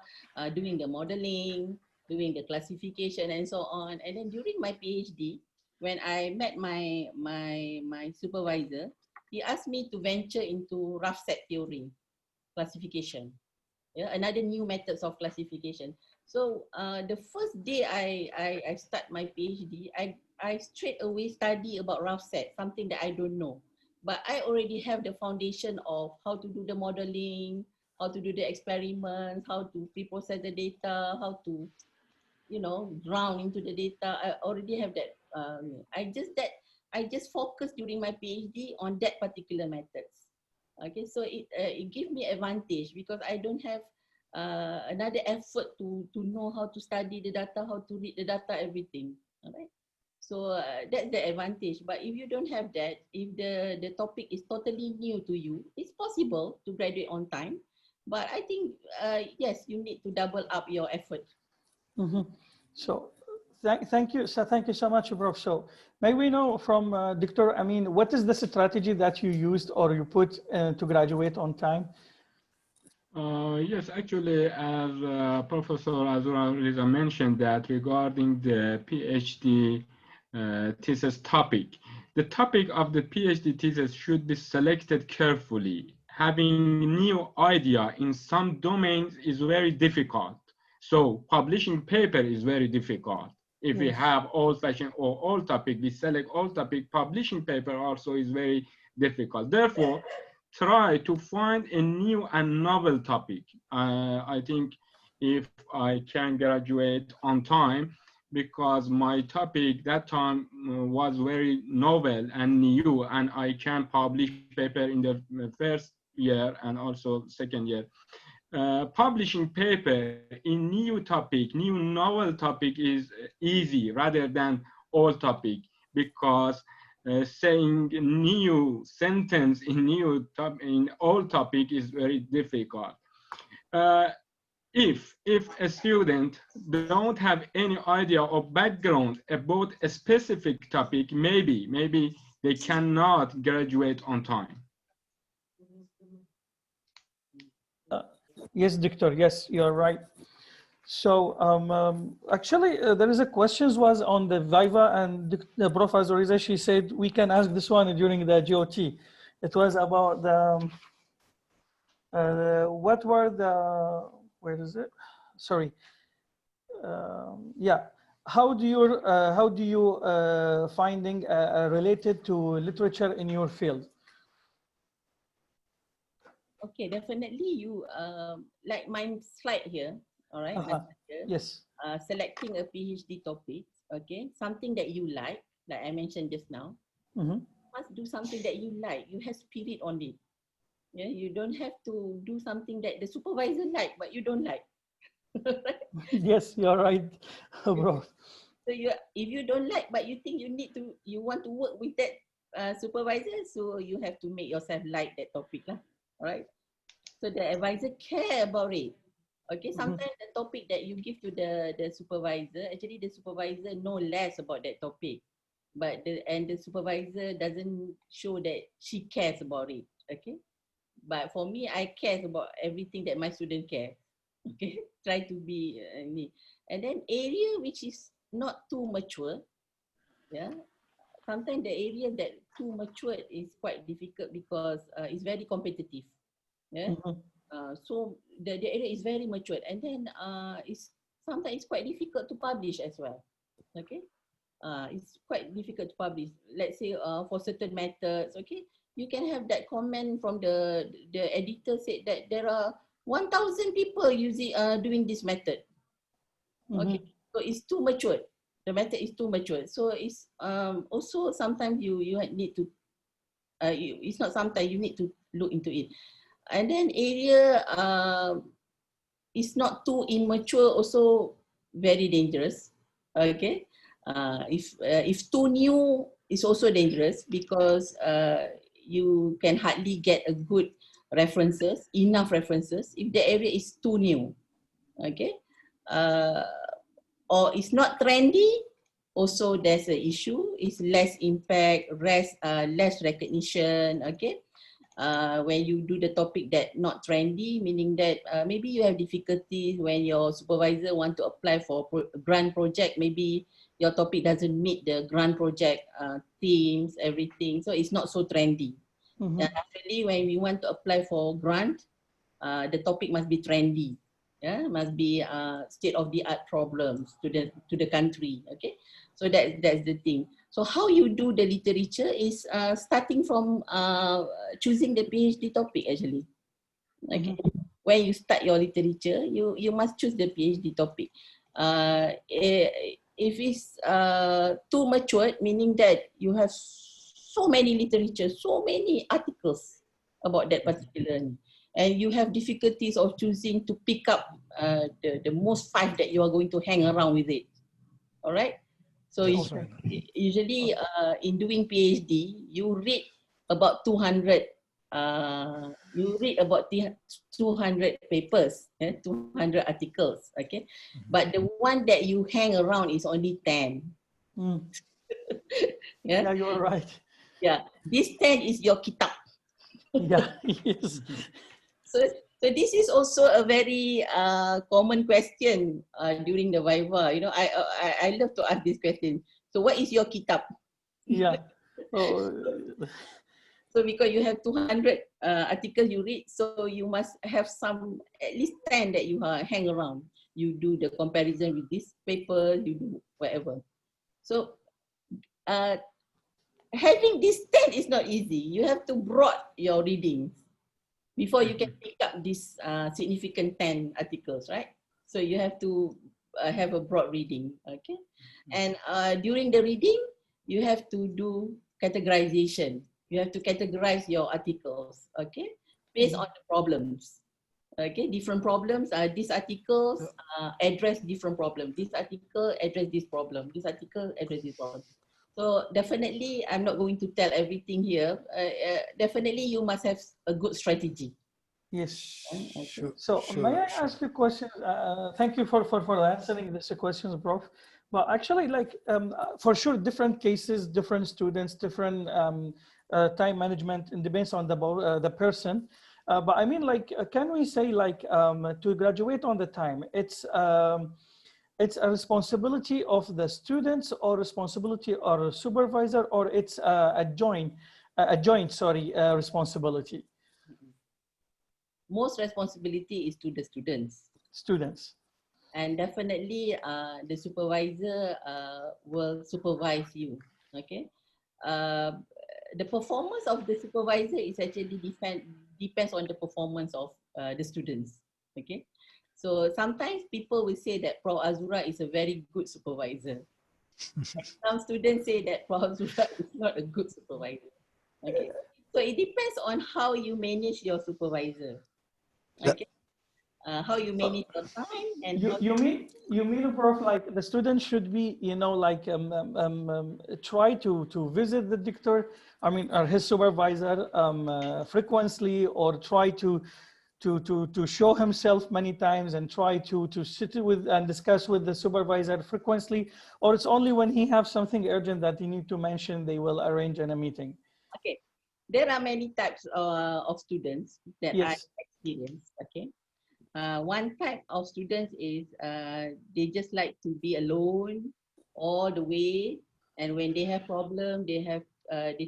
doing the modeling, doing the classification and so on. And then during my PhD, when I met my supervisor, he asked me to venture into rough set theory classification. Yeah, another new methods of classification. So the first day I start my PhD, I straight away study about rough set, something that I don't know. But I already have the foundation of how to do the modeling, how to do the experiments, how to pre-process the data, how to, you know, drown into the data. I already have that. I just focus during my PhD on that particular methods. Okay, so it gives me advantage because I don't have another effort to know how to study the data, how to read the data, everything. All right. So that's the advantage. But if you don't have that, if the topic is totally new to you, it's possible to graduate on time. But I think, yes, you need to double up your effort. So thank you. So thank you so much, Prof. So may we know from Dr. Amin, what is the strategy that you used or you put to graduate on time? Yes, actually, as Professor Azuraliza mentioned that regarding the PhD thesis topic, the topic of the PhD thesis should be selected carefully. Having new idea in some domains is very difficult. So publishing paper is very difficult. If we have old fashioned or all topic, we select all topic, publishing paper also is very difficult. Therefore, try to find a new and novel topic. I think if I can graduate on time, because my topic that time was very novel and new, and I can publish paper in the first year and also second year. Publishing paper in new topic, new novel topic is easy rather than old topic, because saying new sentence in old topic is very difficult. If a student don't have any idea or background about a specific topic, maybe they cannot graduate on time. Yes, Doctor. Yes, you're right. So actually, there is a questions was on the Viva, and the Prof. Azuraliza, she said we can ask this one during the GOT. It was about the what were the, where is it? Sorry. Yeah. How do you finding related to literature in your field? Okay, definitely you like my slide here. All right, my slide here. Yes. Selecting a PhD topic. Okay, something that you like I mentioned just now. Must do something that you like. You have spirit on it. Yeah, you don't have to do something that the supervisor like, but you don't like. Yes, you're right, bro. So if you don't like, but you think you want to work with that supervisor, so you have to make yourself like that topic, lah. All right. So the advisor care about it. Okay. Sometimes the topic that you give to the supervisor, actually the supervisor know less about that topic, but the supervisor doesn't show that she cares about it. Okay. But for me, I care about everything that my student care. Okay, try to be me. And then area which is not too mature. Yeah, sometimes the area that too mature is quite difficult because it's very competitive. Yeah, so the area is very mature, and then sometimes it's quite difficult to publish as well. Okay, it's quite difficult to publish. Let's say for certain methods. Okay. You can have that comment from the editor said that there are 1,000 people doing this method. Okay, so it's too mature. The method is too mature. So it's also sometimes you need to it's not sometimes you need to look into it. And then area is not too immature, also very dangerous. Okay, if too new, it's also dangerous because you can hardly get a good enough references if the area is too new. Okay, or it's not trendy, also there's an issue. It's less impact, less recognition. Okay, when you do the topic that not trendy, meaning that maybe you have difficulties when your supervisor want to apply for grant project, maybe your topic doesn't meet the grant project themes, everything, so it's not so trendy. Actually, when we want to apply for grant, the topic must be trendy. Yeah, must be state-of-the-art problems to the country. Okay, so that's the thing. So how you do the literature is starting from choosing the PhD topic actually. Okay, when you start your literature, you must choose the PhD topic. If it's too mature, meaning that you have so many literature, so many articles, about that particular, and you have difficulties of choosing to pick up the most 5 that you are going to hang around with it. All right. So Yes. usually in doing PhD, you read about 200. You read about 200 papers, 200 articles. Okay, but the one that you hang around is only 10. Yeah, you're right. Yeah, this 10 is your kitab. Yeah, yes. So this is also a very common question during the Viva. You know, I love to ask this question. So what is your kitab? Yeah. Oh, So because you have 200 articles you read, so you must have some, at least 10 that you hang around. You do the comparison with this paper, you do whatever. So having this 10 is not easy. You have to broad your readings before you can pick up these significant 10 articles, right? So you have to have a broad reading, okay? And during the reading, you have to do categorization. You have to categorize your articles, okay? Based on the problems, okay? Different problems, these articles address different problems. This article address this problem. This article address this problem. So definitely, I'm not going to tell everything here. Definitely, you must have a good strategy. yes. Okay. Sure. So may I Sure. ask you a question? Thank you for answering these questions, Prof. But actually, like for sure, different cases, different students, different time management, and depends on the person. But I mean, like, can we say like to graduate on the time? It's a responsibility of the students or responsibility or a supervisor, or it's a joint responsibility. Most responsibility is to the students. Students. And definitely the supervisor will supervise you, okay? The performance of the supervisor is actually depends on the performance of the students, okay? So sometimes people will say that Prof. Azura is a very good supervisor. Some students say that Prof. Azura is not a good supervisor, okay? So it depends on how you manage your supervisor, okay? How you manage your time and you mean, Prof, like the student should be, you know, like try to visit the dictator, I mean, or his supervisor frequently, or try to show himself many times and try to sit with and discuss with the supervisor frequently, or it's only when he has something urgent that he need to mention, they will arrange in a meeting? Okay, there are many types of students that I Yes. experienced, okay? One type of students is they just like to be alone all the way, and when they have problem, they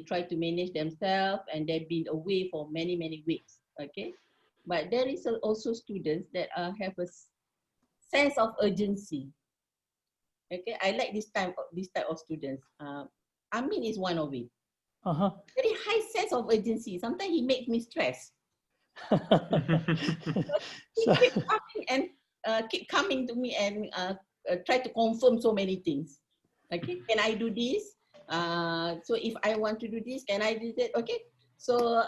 try to manage themselves, and they've been away for many weeks, okay? But there is also students that have a sense of urgency, okay? I like this type of students. Amin is one of it. Very high sense of urgency. Sometimes he makes me stress. He keep coming and keep coming to me and try to confirm so many things. Okay, can I do this? So if I want to do this, can I do that? Okay, so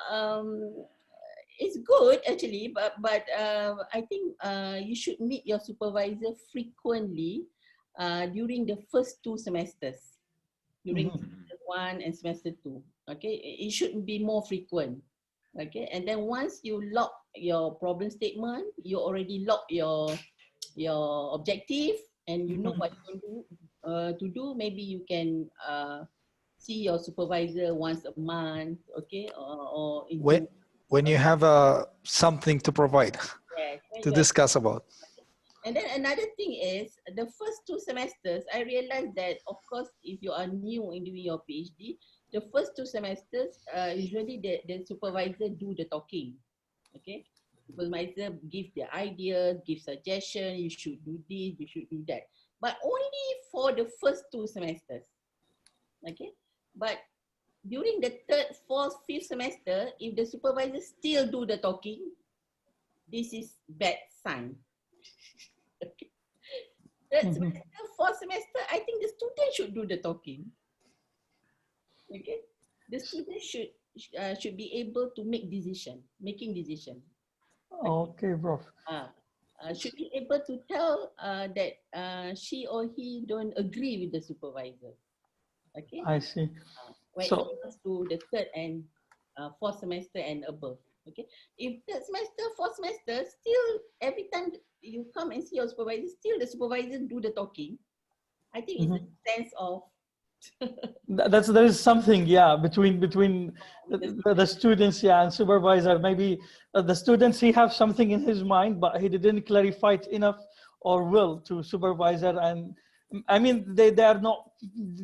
it's good actually, but I think you should meet your supervisor frequently during the first 2 semesters, during semester 1 and semester 2. Okay, it should be more frequent. Okay, and then once you lock your problem statement, you already lock your objective, and you know what you want to do. Maybe you can see your supervisor once a month, okay, or when you have something to provide, yes, to discuss about. And then another thing is, the first 2 semesters, I realized that, of course, if you are new in doing your PhD, the first 2 semesters, usually the supervisor do the talking, okay? Supervisor give the ideas, give suggestions, you should do this, you should do that. But only for the first 2 semesters, okay? But during the 3rd, 4th, 5th semester, if the supervisor still do the talking, this is bad sign. Okay. Third semester, 4th semester, I think the student should do the talking. Okay, the student should be able to make making decision. Okay, Prof. Should be able to tell that she or he don't agree with the supervisor. Okay. I see. When So, it comes to the third and fourth semester and above. Okay. If third semester, fourth semester, still every time you come and see your supervisor, still the supervisor do the talking. I think it's a sense of there is something, yeah, between the students, yeah, and supervisor. Maybe the students, he have something in his mind, but he didn't clarify it enough or will to supervisor. And I mean, they are not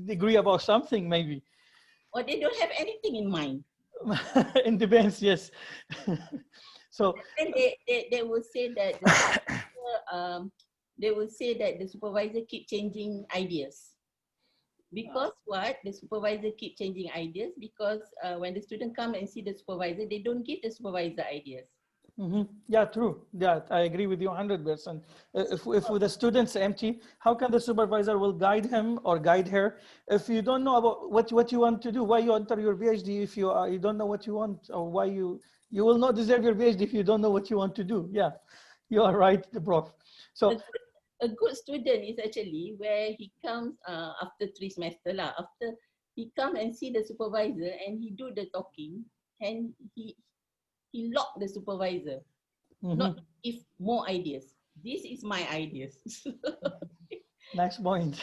agree about something, maybe. or they don't have anything in mind. It depends, yes. So and they will say that the supervisor keep changing ideas. Because what? The supervisor keep changing ideas because when the student come and see the supervisor, they don't give the supervisor ideas. Yeah, true. Yeah, I agree with you 100%. If the student's empty, how can the supervisor will guide him or guide her if you don't know about what you want to do? Why you enter your PhD if you don't know what you want, or why you will not deserve your PhD if you don't know what you want to do? Yeah, you are right, the Prof. So a good student is actually where he comes after 3 semesters lah. After he come and see the supervisor and he do the talking and he lock the supervisor, not give more ideas. This is my ideas. Nice point.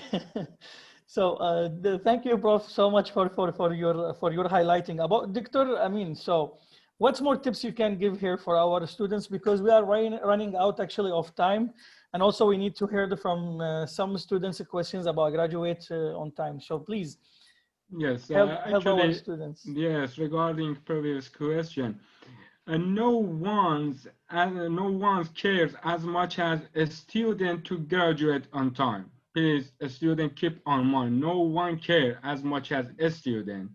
So thank you, Prof, so much for your highlighting about Dr. Amin. So what's more tips you can give here for our students, because we are running out actually of time, and also we need to hear from some students questions about graduate on time. So please, yes, help actually, our students. Yes, regarding previous question, no one cares as much as a student to graduate on time. Please, a student keep on mind. No one cares as much as a student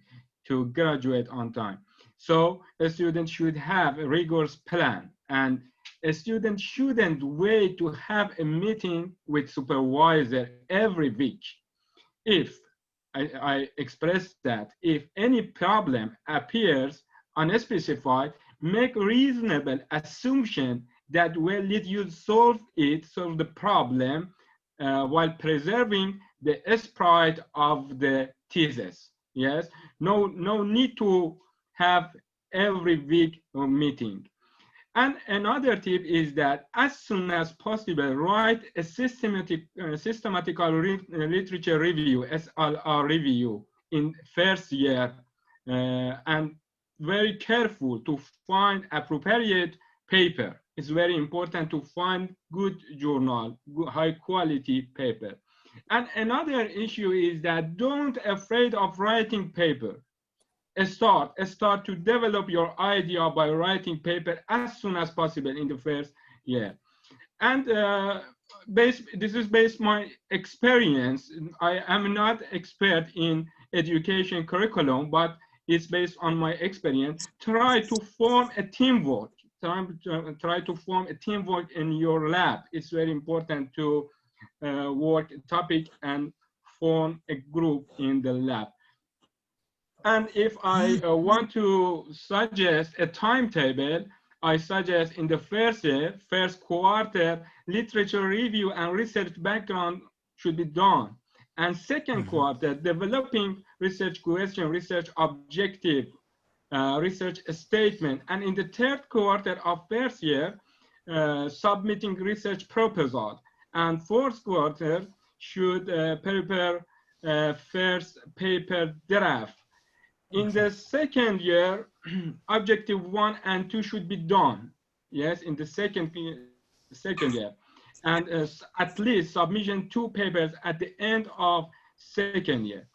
to graduate on time. So a student should have a rigorous plan, and a student shouldn't wait to have a meeting with supervisor every week. If I express that if any problem appears unspecified, make reasonable assumption that will let you solve the problem while preserving the spirit of the thesis. Yes, no need to have every week meeting. And another tip is that as soon as possible, write a systematical literature review, SLR review, in first year, and very careful to find appropriate paper. It's very important to find good journal, good, high quality paper. And another issue is that don't afraid of writing paper. Start to develop your idea by writing paper as soon as possible in the first year. And this is based on my experience. I am not expert in education curriculum, but it's based on my experience. Try to form a teamwork. Try to form a teamwork in your lab. It's very important to work a topic and form a group in the lab. And if I want to suggest a timetable, I suggest in the first quarter, literature review and research background should be done. And second quarter, developing research question, research objective, research statement. And in the third quarter of first year, submitting research proposal. And fourth quarter should prepare first paper draft. In the second year, objective 1 and 2 should be done. Yes, in the second year. And at least submission 2 papers at the end of second year.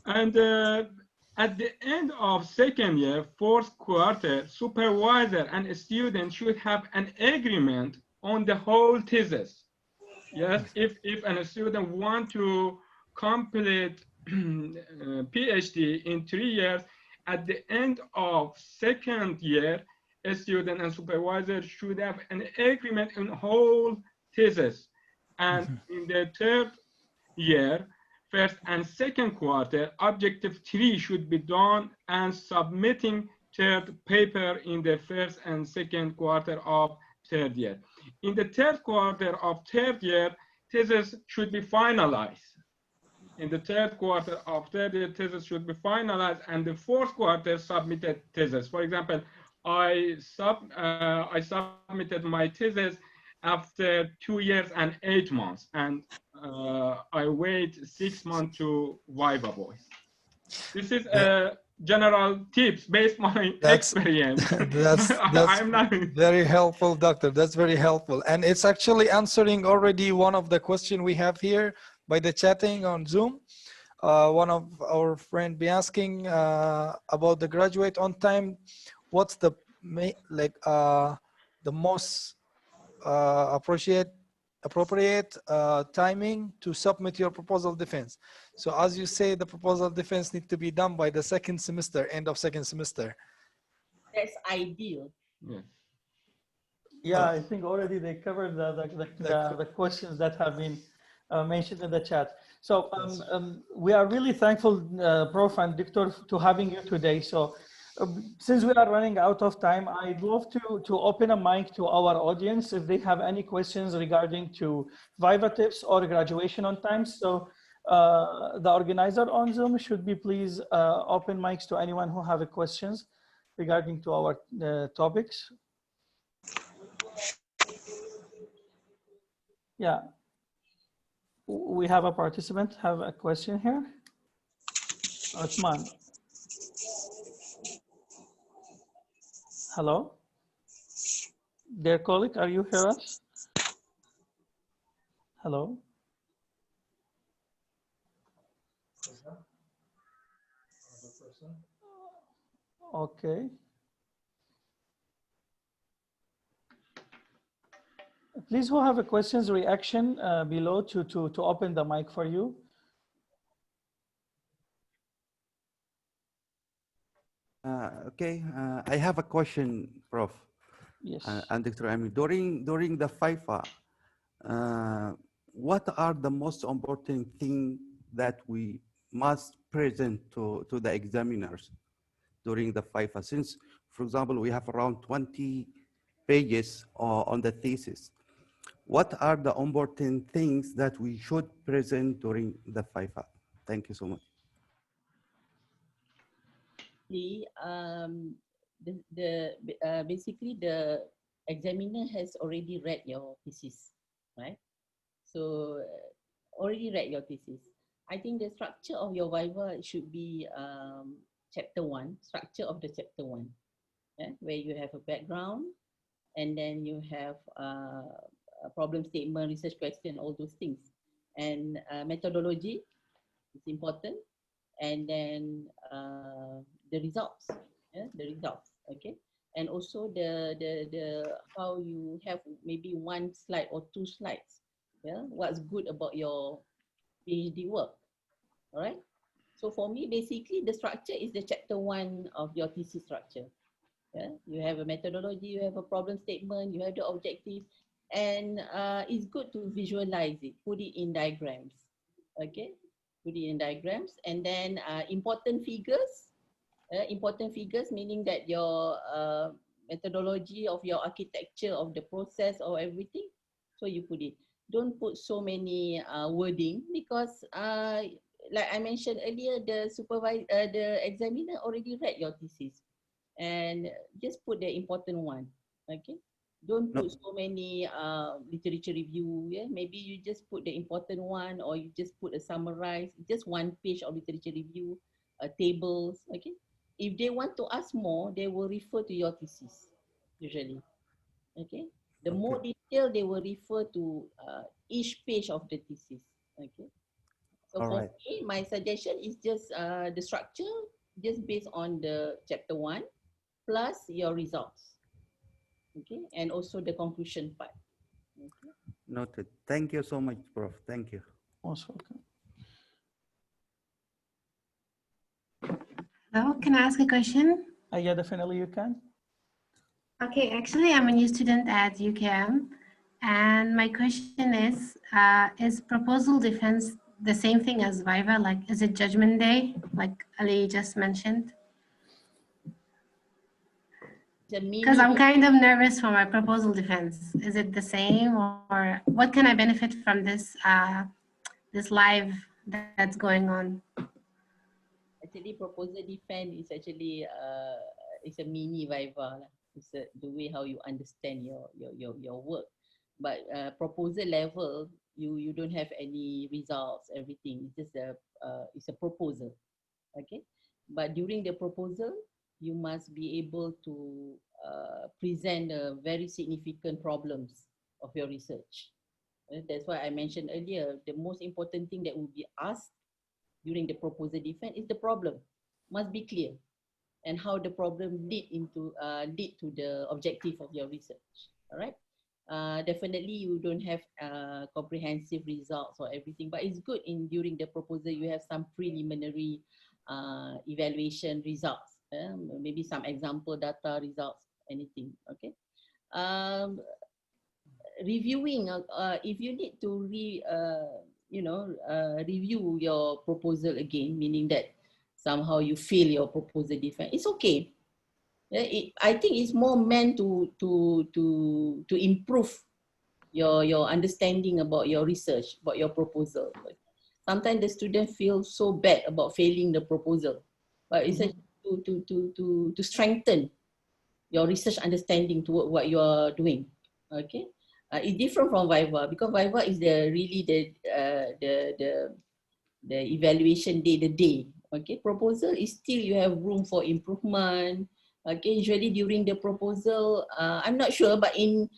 And at the end of second year, fourth quarter, supervisor and a student should have an agreement on the whole thesis. Yes, if a student want to complete PhD in 3 years, at the end of second year, a student and supervisor should have an agreement on whole thesis. And in the third year, first and second quarter. Objective 3 should be done and submitting third paper in the first and second quarter of third year. In the third quarter of third year, thesis should be finalized. In the third quarter of third year, thesis should be finalized, and the fourth quarter submitted thesis. For example, I submitted my thesis after 2 years and 8 months, and I wait 6 months to Viva boys. This is general tips based on my experience. That's I'm not very helpful, doctor. That's very helpful. And it's actually answering already one of the questions we have here by the chatting on Zoom. One of our friend be asking about the graduate on time. What's the most appropriate timing to submit your proposal defense? So as you say, the proposal defense need to be done by the second semester, end of second semester. That's ideal. Yes. Yeah, I think already they covered the questions that have been mentioned in the chat. So we are really thankful, Prof and Doctor, to having you today. So since we are running out of time, I'd love to open a mic to our audience if they have any questions regarding to Viva tips or graduation on time. So the organizer on Zoom should be please open mics to anyone who have questions regarding to our topics. Yeah, we have a participant have a question here. Osman. Hello, dear colleague, are you hear us? Hello. Okay. Please, who have a questions reaction below to open the mic for you. Okay, I have a question, Prof. Yes. And Dr. Amin, during the FIFA, what are the most important things that we must present to the examiners during the FIFA? Since, for example, we have around 20 pages on the thesis. What are the important things that we should present during the FIFA? Thank you so much. Basically the examiner has already read your thesis, right? So already read your thesis. I think the structure of your Viva should be chapter 1, structure of the chapter 1, yeah? Where you have a background, and then you have a problem statement, research question, all those things. And methodology is important. And then the results, yeah? The results, okay? And also the how you have maybe 1 slide or 2 slides, yeah? What's good about your PhD work, all right? So for me, basically the structure is the chapter 1 of your thesis structure. Yeah? You have a methodology, you have a problem statement, you have the objective, and it's good to visualize it, put it in diagrams, okay? Put it in diagrams, and then important figures meaning that your methodology of your architecture of the process or everything, so you put it. Don't put so many wording, because like I mentioned earlier, the examiner already read your thesis, and just put the important one, okay? Don't put so many literature review, yeah? Maybe you just put the important one, or you just put a summarize, just 1 page of literature review, tables, okay? If they want to ask more, they will refer to your thesis, usually, okay? The more detail, they will refer to each page of the thesis, okay? So for me, my suggestion is just the structure, just based on the chapter 1, plus your results, okay? And also the conclusion part. Okay. Noted. Thank you so much, Prof. Thank you. Most welcome. Hello, can I ask a question? Yeah, definitely you can. Okay, actually I'm a new student at UKM, and my question is proposal defense the same thing as Viva? Like, is it Judgment Day, like Ali just mentioned? Because I'm kind of nervous for my proposal defense. Is it the same, or what can I benefit from this this live that's going on? Actually, proposal defense is actually it's a mini Viva lah. It's the way how you understand your work. But proposal level, you don't have any results, everything. It's just it's a proposal, okay. But during the proposal, you must be able to present very significant problems of your research. That's why I mentioned earlier, the most important thing that will be asked during the proposal defense is the problem must be clear, and how the problem lead to the objective of your research. All right. Definitely you don't have comprehensive results or everything, but it's good during the proposal you have some preliminary evaluation results, maybe some example data results, anything. Okay. Reviewing, if you need to review your proposal again, meaning that somehow you fail your proposal defense, it's okay. I think it's more meant to improve your understanding about your research, about your proposal. Sometimes the student feels so bad about failing the proposal, but it's to strengthen your research understanding toward what you are doing. Okay, it's different from Viva, because Viva is the evaluation day, the day. Okay, proposal is still you have room for improvement. Okay, usually during the proposal, I'm not sure, but in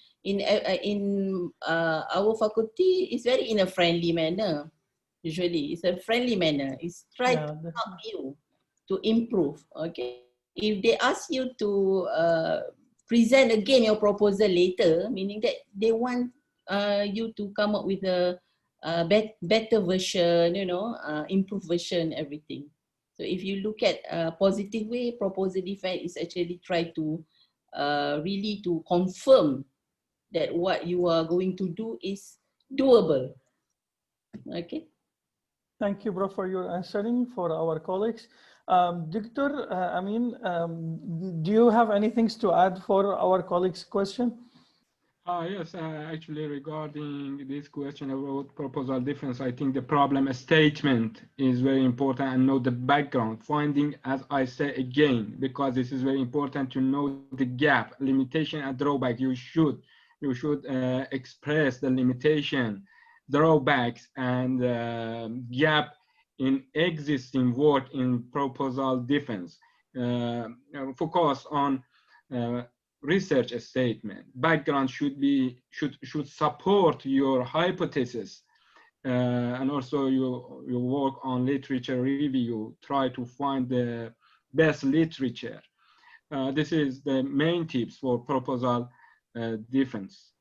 our faculty, it's very in a friendly manner. Usually, it's a friendly manner. It's try to help you to improve. Okay, if they ask you to present again your proposal later, meaning that they want you to come up with a better version, improved version, everything. So if you look at a positive way, proposal defense is actually try to really to confirm that what you are going to do is doable. Okay. Thank you, Prof, for your answering for our colleagues. Dr. Amin, do you have anything to add for our colleagues' question? Yes, actually regarding this question about proposal defense, I think the problem statement is very important, and know the background finding, as I say again, because this is very important to know the gap, limitation and drawback. You should express the limitation, drawbacks, and gap in existing work in proposal defense. Focus on research statement. Background should support your hypothesis, and also you work on literature review. Try to find the best literature. This is the main tips for proposal defense.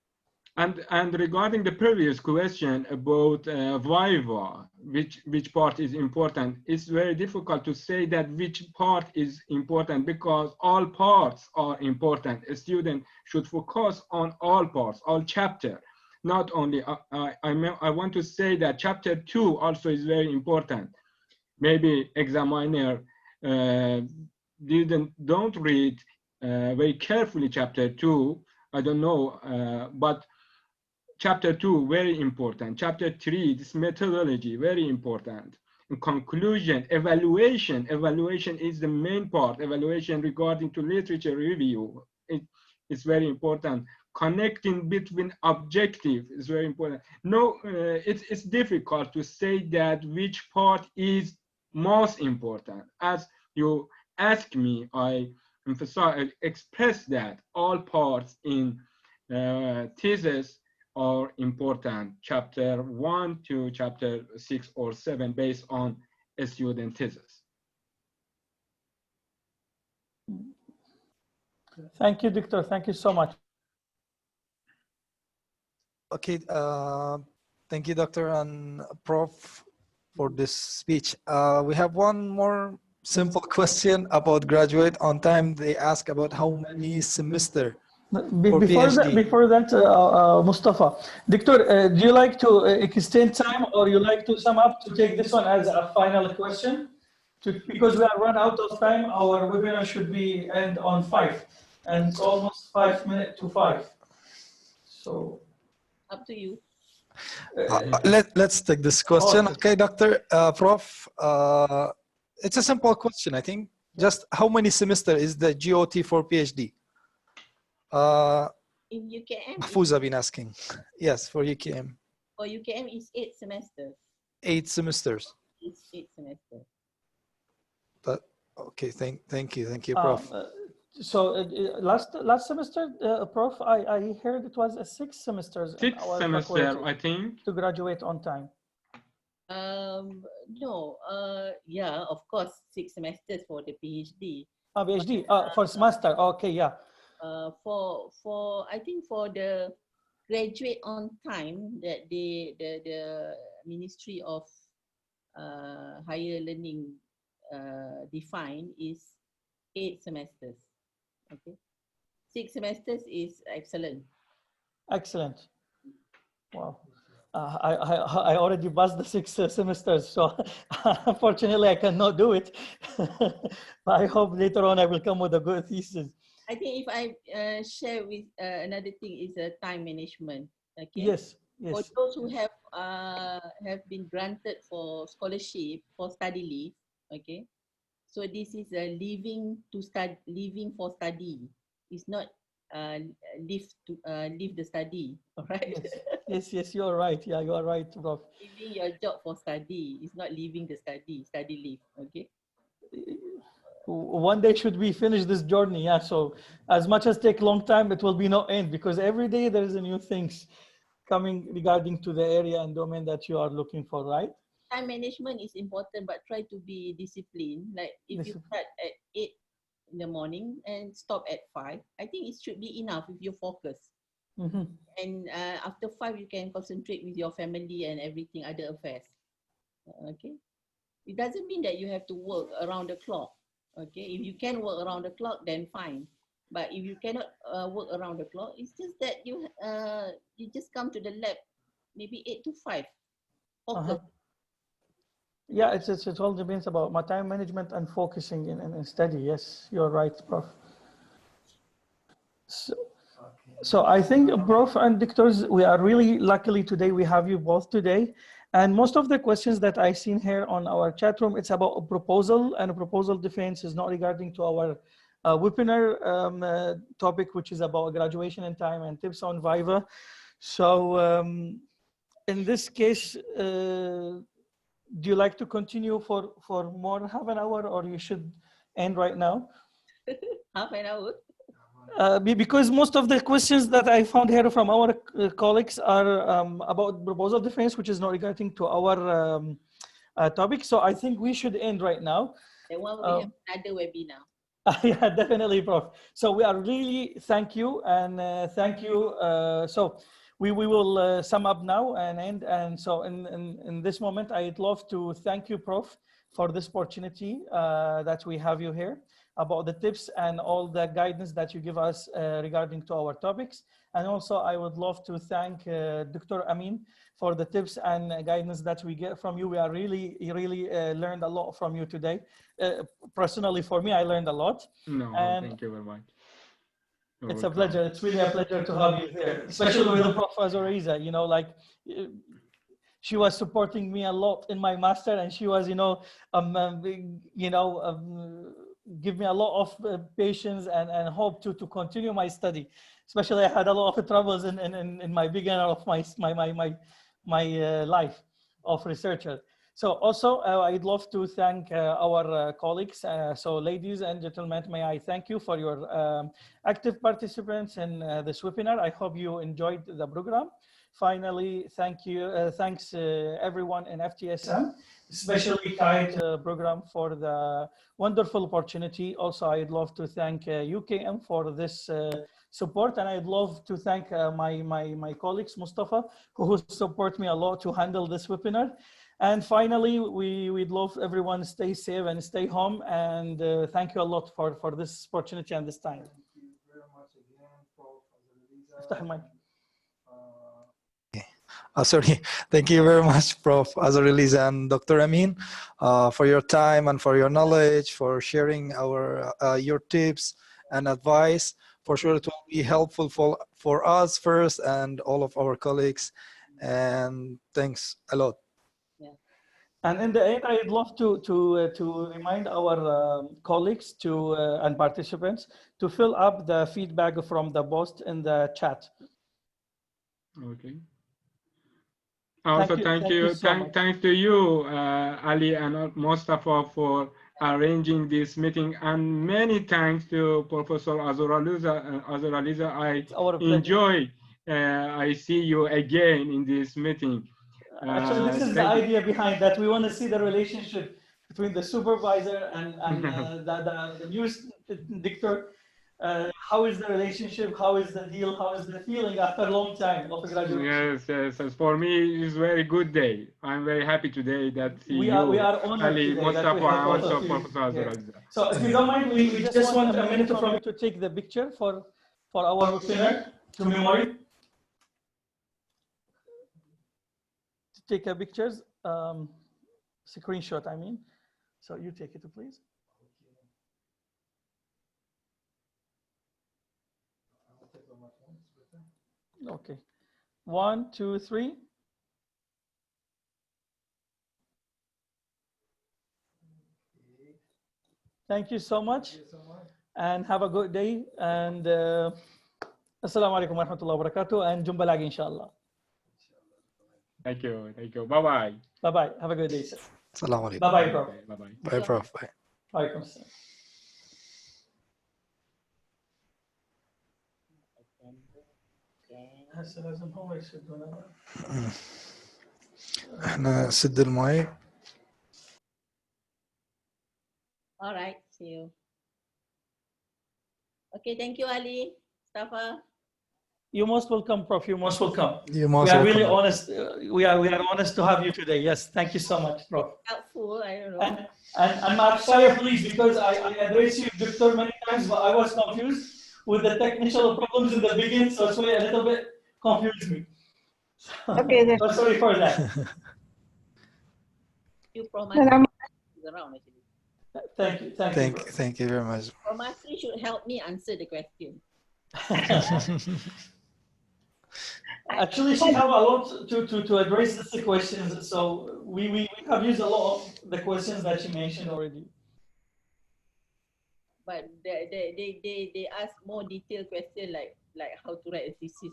And regarding the previous question about Viva, which part is important, it's very difficult to say that which part is important, because all parts are important. A student should focus on all parts, all chapter, not only, I want to say that chapter 2 also is very important. Maybe examiner don't read very carefully chapter 2, I don't know, but chapter 2, very important. Chapter 3, this methodology, very important. In conclusion, evaluation is the main part. Evaluation regarding to literature review, it's very important. Connecting between objective is very important. No, it's difficult to say that which part is most important. As you ask me, I express that all parts in thesis are important, chapter 1 to chapter 6 or 7, based on a student thesis. Thank you, Doctor. Thank you so much. Okay, thank you, Doctor and Prof, for this speech. We have one more simple question about graduate on time. They ask about how many semester for PhD. Before that, Mustafa, Doctor, do you like to extend time, or you like to sum up to take this one as a final question? Because we are run out of time, our webinar should be end on 5, and it's almost 5 minutes to 5. So up to you. Let's take this question. Okay, Doctor, Prof. It's a simple question, I think. Just how many semester is the GOT for PhD? In UKM, Mahfouza been asking. Yes, for UKM. for UKM is 8 semesters. 8 semesters. It's 8 semesters. But okay, thank you, Prof. So last semester, Prof, I heard it was a 6 semesters. 6 semester, I think. To graduate on time. No, yeah, of course, 6 semesters for the PhD. PhD, for semester, okay, yeah. For I think for the graduate on time that the Ministry of Higher Learning define is 8 semesters. Okay, 6 semesters is excellent. Excellent. Wow. I already passed the 6 semesters, so unfortunately I cannot do it. But I hope later on I will come with a good thesis. I think if I share with another thing is time management. Okay. Yes. For those who have been granted for scholarship for study leave. Okay. So this is a leaving for study. It's not leave the study. All right. Yes, you are right. Yeah, you are right, Prof. Leaving your job for study is not leaving the study leave. Okay. One day should we finish this journey? Yeah. So as much as take long time, it will be no end, because every day there is a new things coming regarding to the area and domain that you are looking for, right? Time management is important, but try to be disciplined. Like if you start at 8 in the morning and stop at 5, I think it should be enough if you focus. Mm-hmm. And after 5, you can concentrate with your family and everything, other affairs. Okay. It doesn't mean that you have to work around the clock. Okay. If you can work around the clock, then fine. But if you cannot work around the clock, it's just that you just come to the lab, maybe 8 to 5. Focus. Yeah, it all depends about my time management and focusing in study. Yes, you're right, Prof. So I think, Prof and doctors, we are really luckily today we have you both today. And most of the questions that I've seen here on our chat room, it's about a proposal, and a proposal defense is not regarding to our webinar topic, which is about graduation in time and tips on Viva. So in this case, do you like to continue for more half an hour, or you should end right now? Half an hour? Because most of the questions that I found here from our colleagues are about proposal defense, which is not regarding to our topic. So I think we should end right now. Then we have another webinar. Yeah, definitely, Prof. So we are really thank you and thank you. So we will sum up now and end. And so in this moment, I'd love to thank you, Prof, for this opportunity that we have you here, about the tips and all the guidance that you give us regarding to our topics. And also I would love to thank Dr. Amin for the tips and guidance that we get from you. We are really learned a lot from you today. Personally, for me, I learned a lot. No, thank you very much. It's a pleasure. It's really a pleasure to have you here, especially with the Prof. Azuraliza. You know, like she was supporting me a lot in my master, and she was, give me a lot of patience and hope to continue my study. Especially, I had a lot of troubles in my beginning of my life of researcher. So also, I'd love to thank our colleagues. So ladies and gentlemen, may I thank you for your active participants in this webinar. I hope you enjoyed the program. Finally, thanks everyone in FTSM, especially CAIT program, for the wonderful opportunity. Also, I'd love to thank UKM for this support, and I'd love to thank my colleagues, Mustafa, who support me a lot to handle this webinar. And finally, we'd love everyone stay safe and stay home. And thank you a lot for this opportunity and this time. Thank you very much again, Prof. افتح المايك. Sorry. Thank you very much, Prof. Azuraliza and Dr. Amin, for your time and for your knowledge, for sharing your tips and advice. For sure, it will be helpful for us first and all of our colleagues. And thanks a lot. Yeah. And in the end, I'd love to remind our colleagues and participants to fill up the feedback from the post in the chat. Okay. Also, thanks to you, Ali and Mustafa, for arranging this meeting, and many thanks to Professor Azuraliza. I enjoy. I see you again in this meeting. Actually, this is the idea behind that. We want to see the relationship between the supervisor and the news dictator. How is the relationship? How is the deal? How is the feeling after a long time of graduation? Yes. For me, it's a very good day. I'm very happy today that we are honored Ali, today Mustafa, that we have both also of you. Professor Azuraliza. So if you don't mind, we just want a minute from you to take the picture for our winner to memory. To take a pictures, screenshot, I mean. So you take it, please. Okay. 1, 2, 3. Thank you so much. And have a good day. And assalamu alaikum wa rahmatullahi wa barakatuh. And jumba lagi, inshallah. Thank you. Bye-bye. Bye-bye. Have a good day, sir. Assalamu alaikum. Bye-bye, Prof. Bye-bye. Bye, Prof. Bye. Alaikum assalam. هسه لازم هم يسدون. احنا سد المايك. All right, see you. Okay, thank you, Ali, Mustafa. You're most welcome, Prof. You're most welcome. You're most we are welcome. really honest. We are honest to have you today. Yes, thank you so much, Prof. Helpful, I don't know. And I'm sorry, please, because I addressed you, Doctor, many times, but I was confused with the technical problems in the beginning, so it's a little bit confused me. Okay, then. So sorry for that. You from around actually. Thank you very much. From should help me answer the question. Actually, she have a lot to address the questions. So we have used a lot of the questions that she mentioned already. But they ask more detailed questions like how to write a thesis.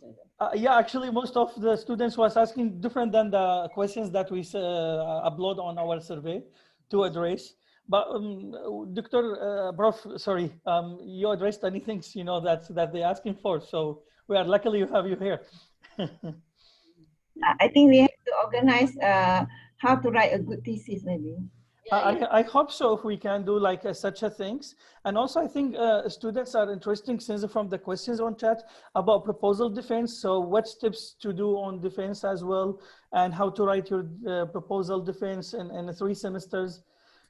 Yeah, actually, most of the students was asking different than the questions that we upload on our survey to address. But Prof, sorry, you addressed anything that they're asking for. So we are luckily to have you here. I think we have to organize how to write a good thesis, maybe. I hope so, if we can do like such a things. And also I think students are interested since from the questions on chat about proposal defense. So what steps to do on defense as well, and how to write your proposal defense in 3 semesters.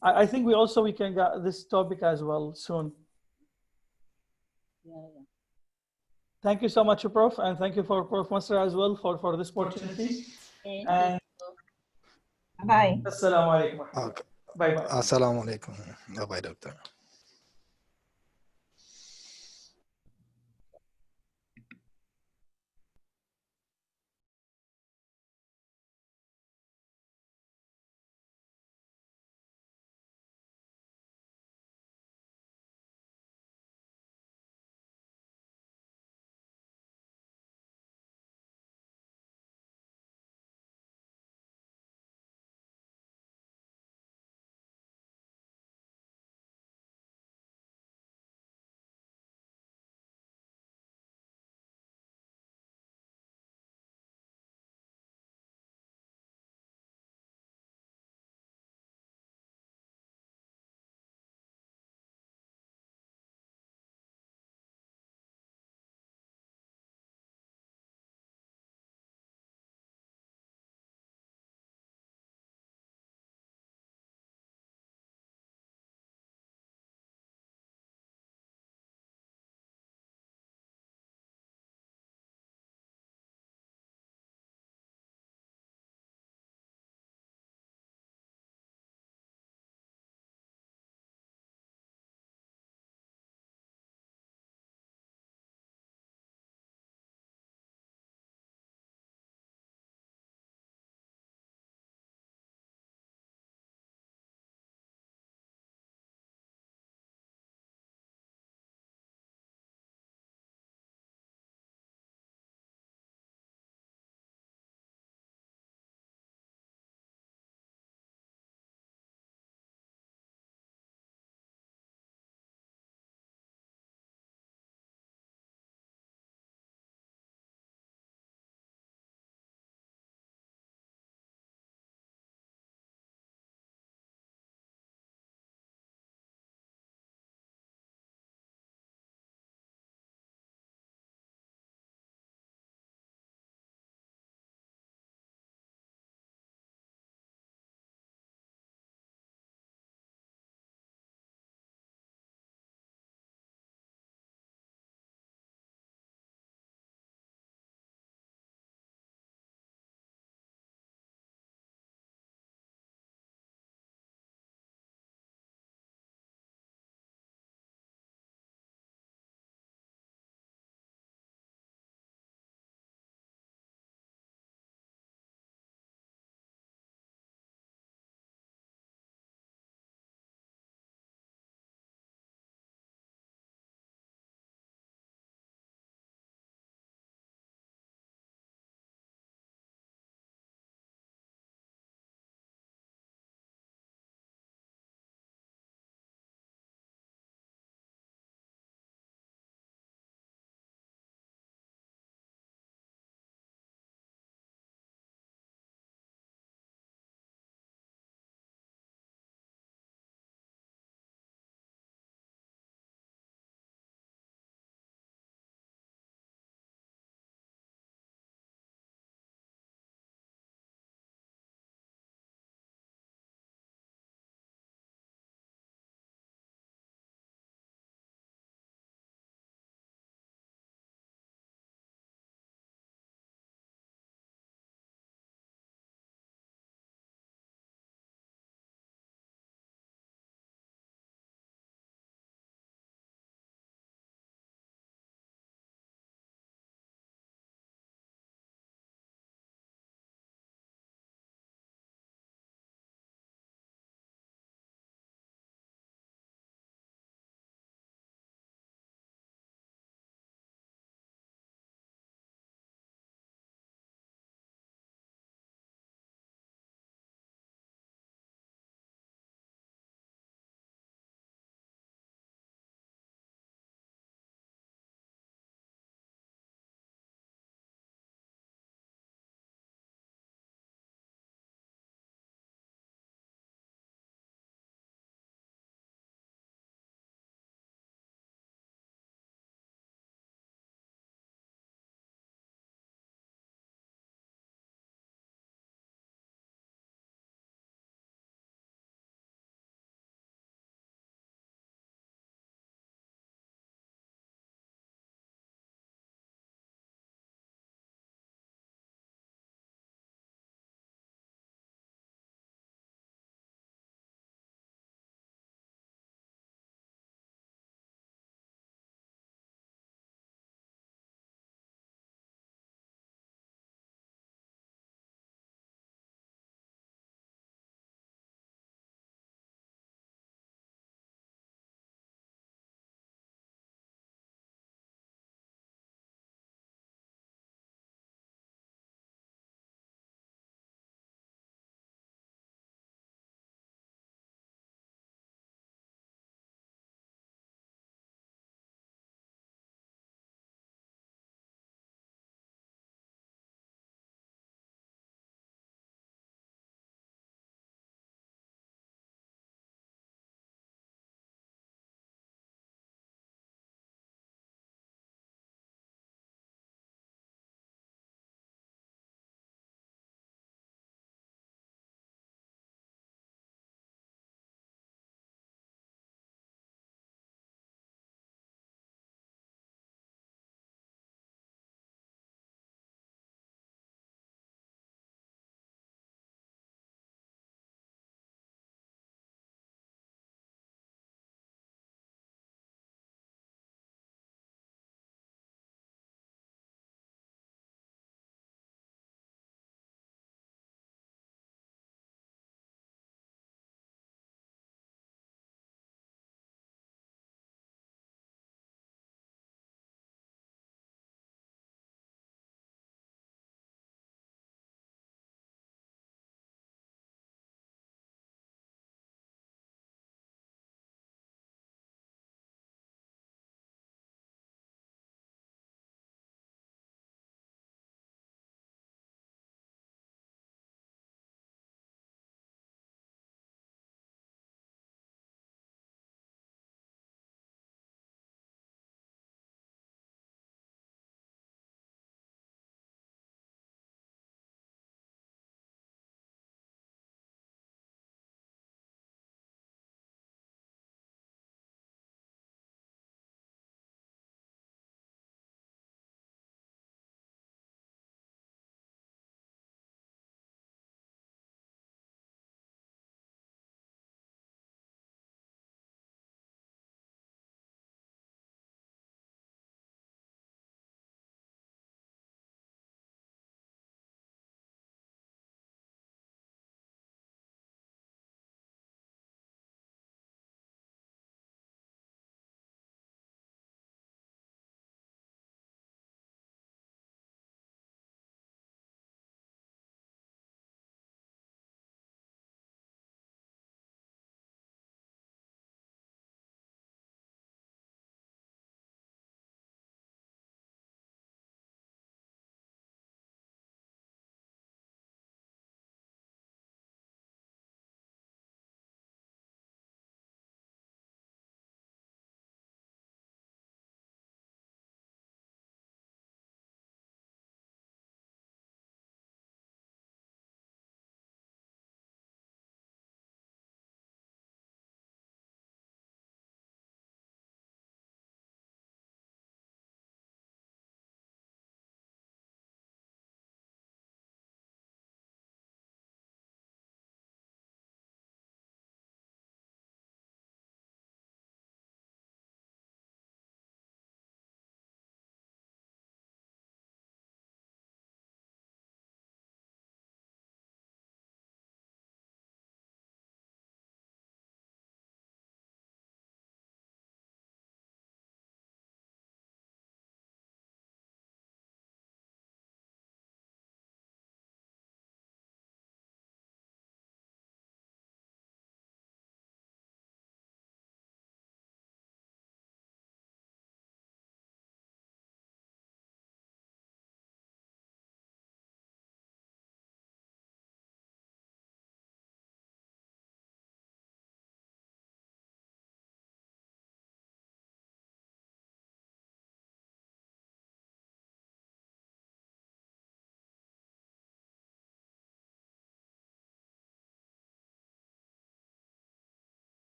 I think we can get this topic as well soon. Yeah. Thank you so much, Prof. And thank you for Prof. Master as well for this opportunity. And bye. Assalamu alaikum. Okay. Bye bye. Assalamu alaikum. Bye bye, doctor.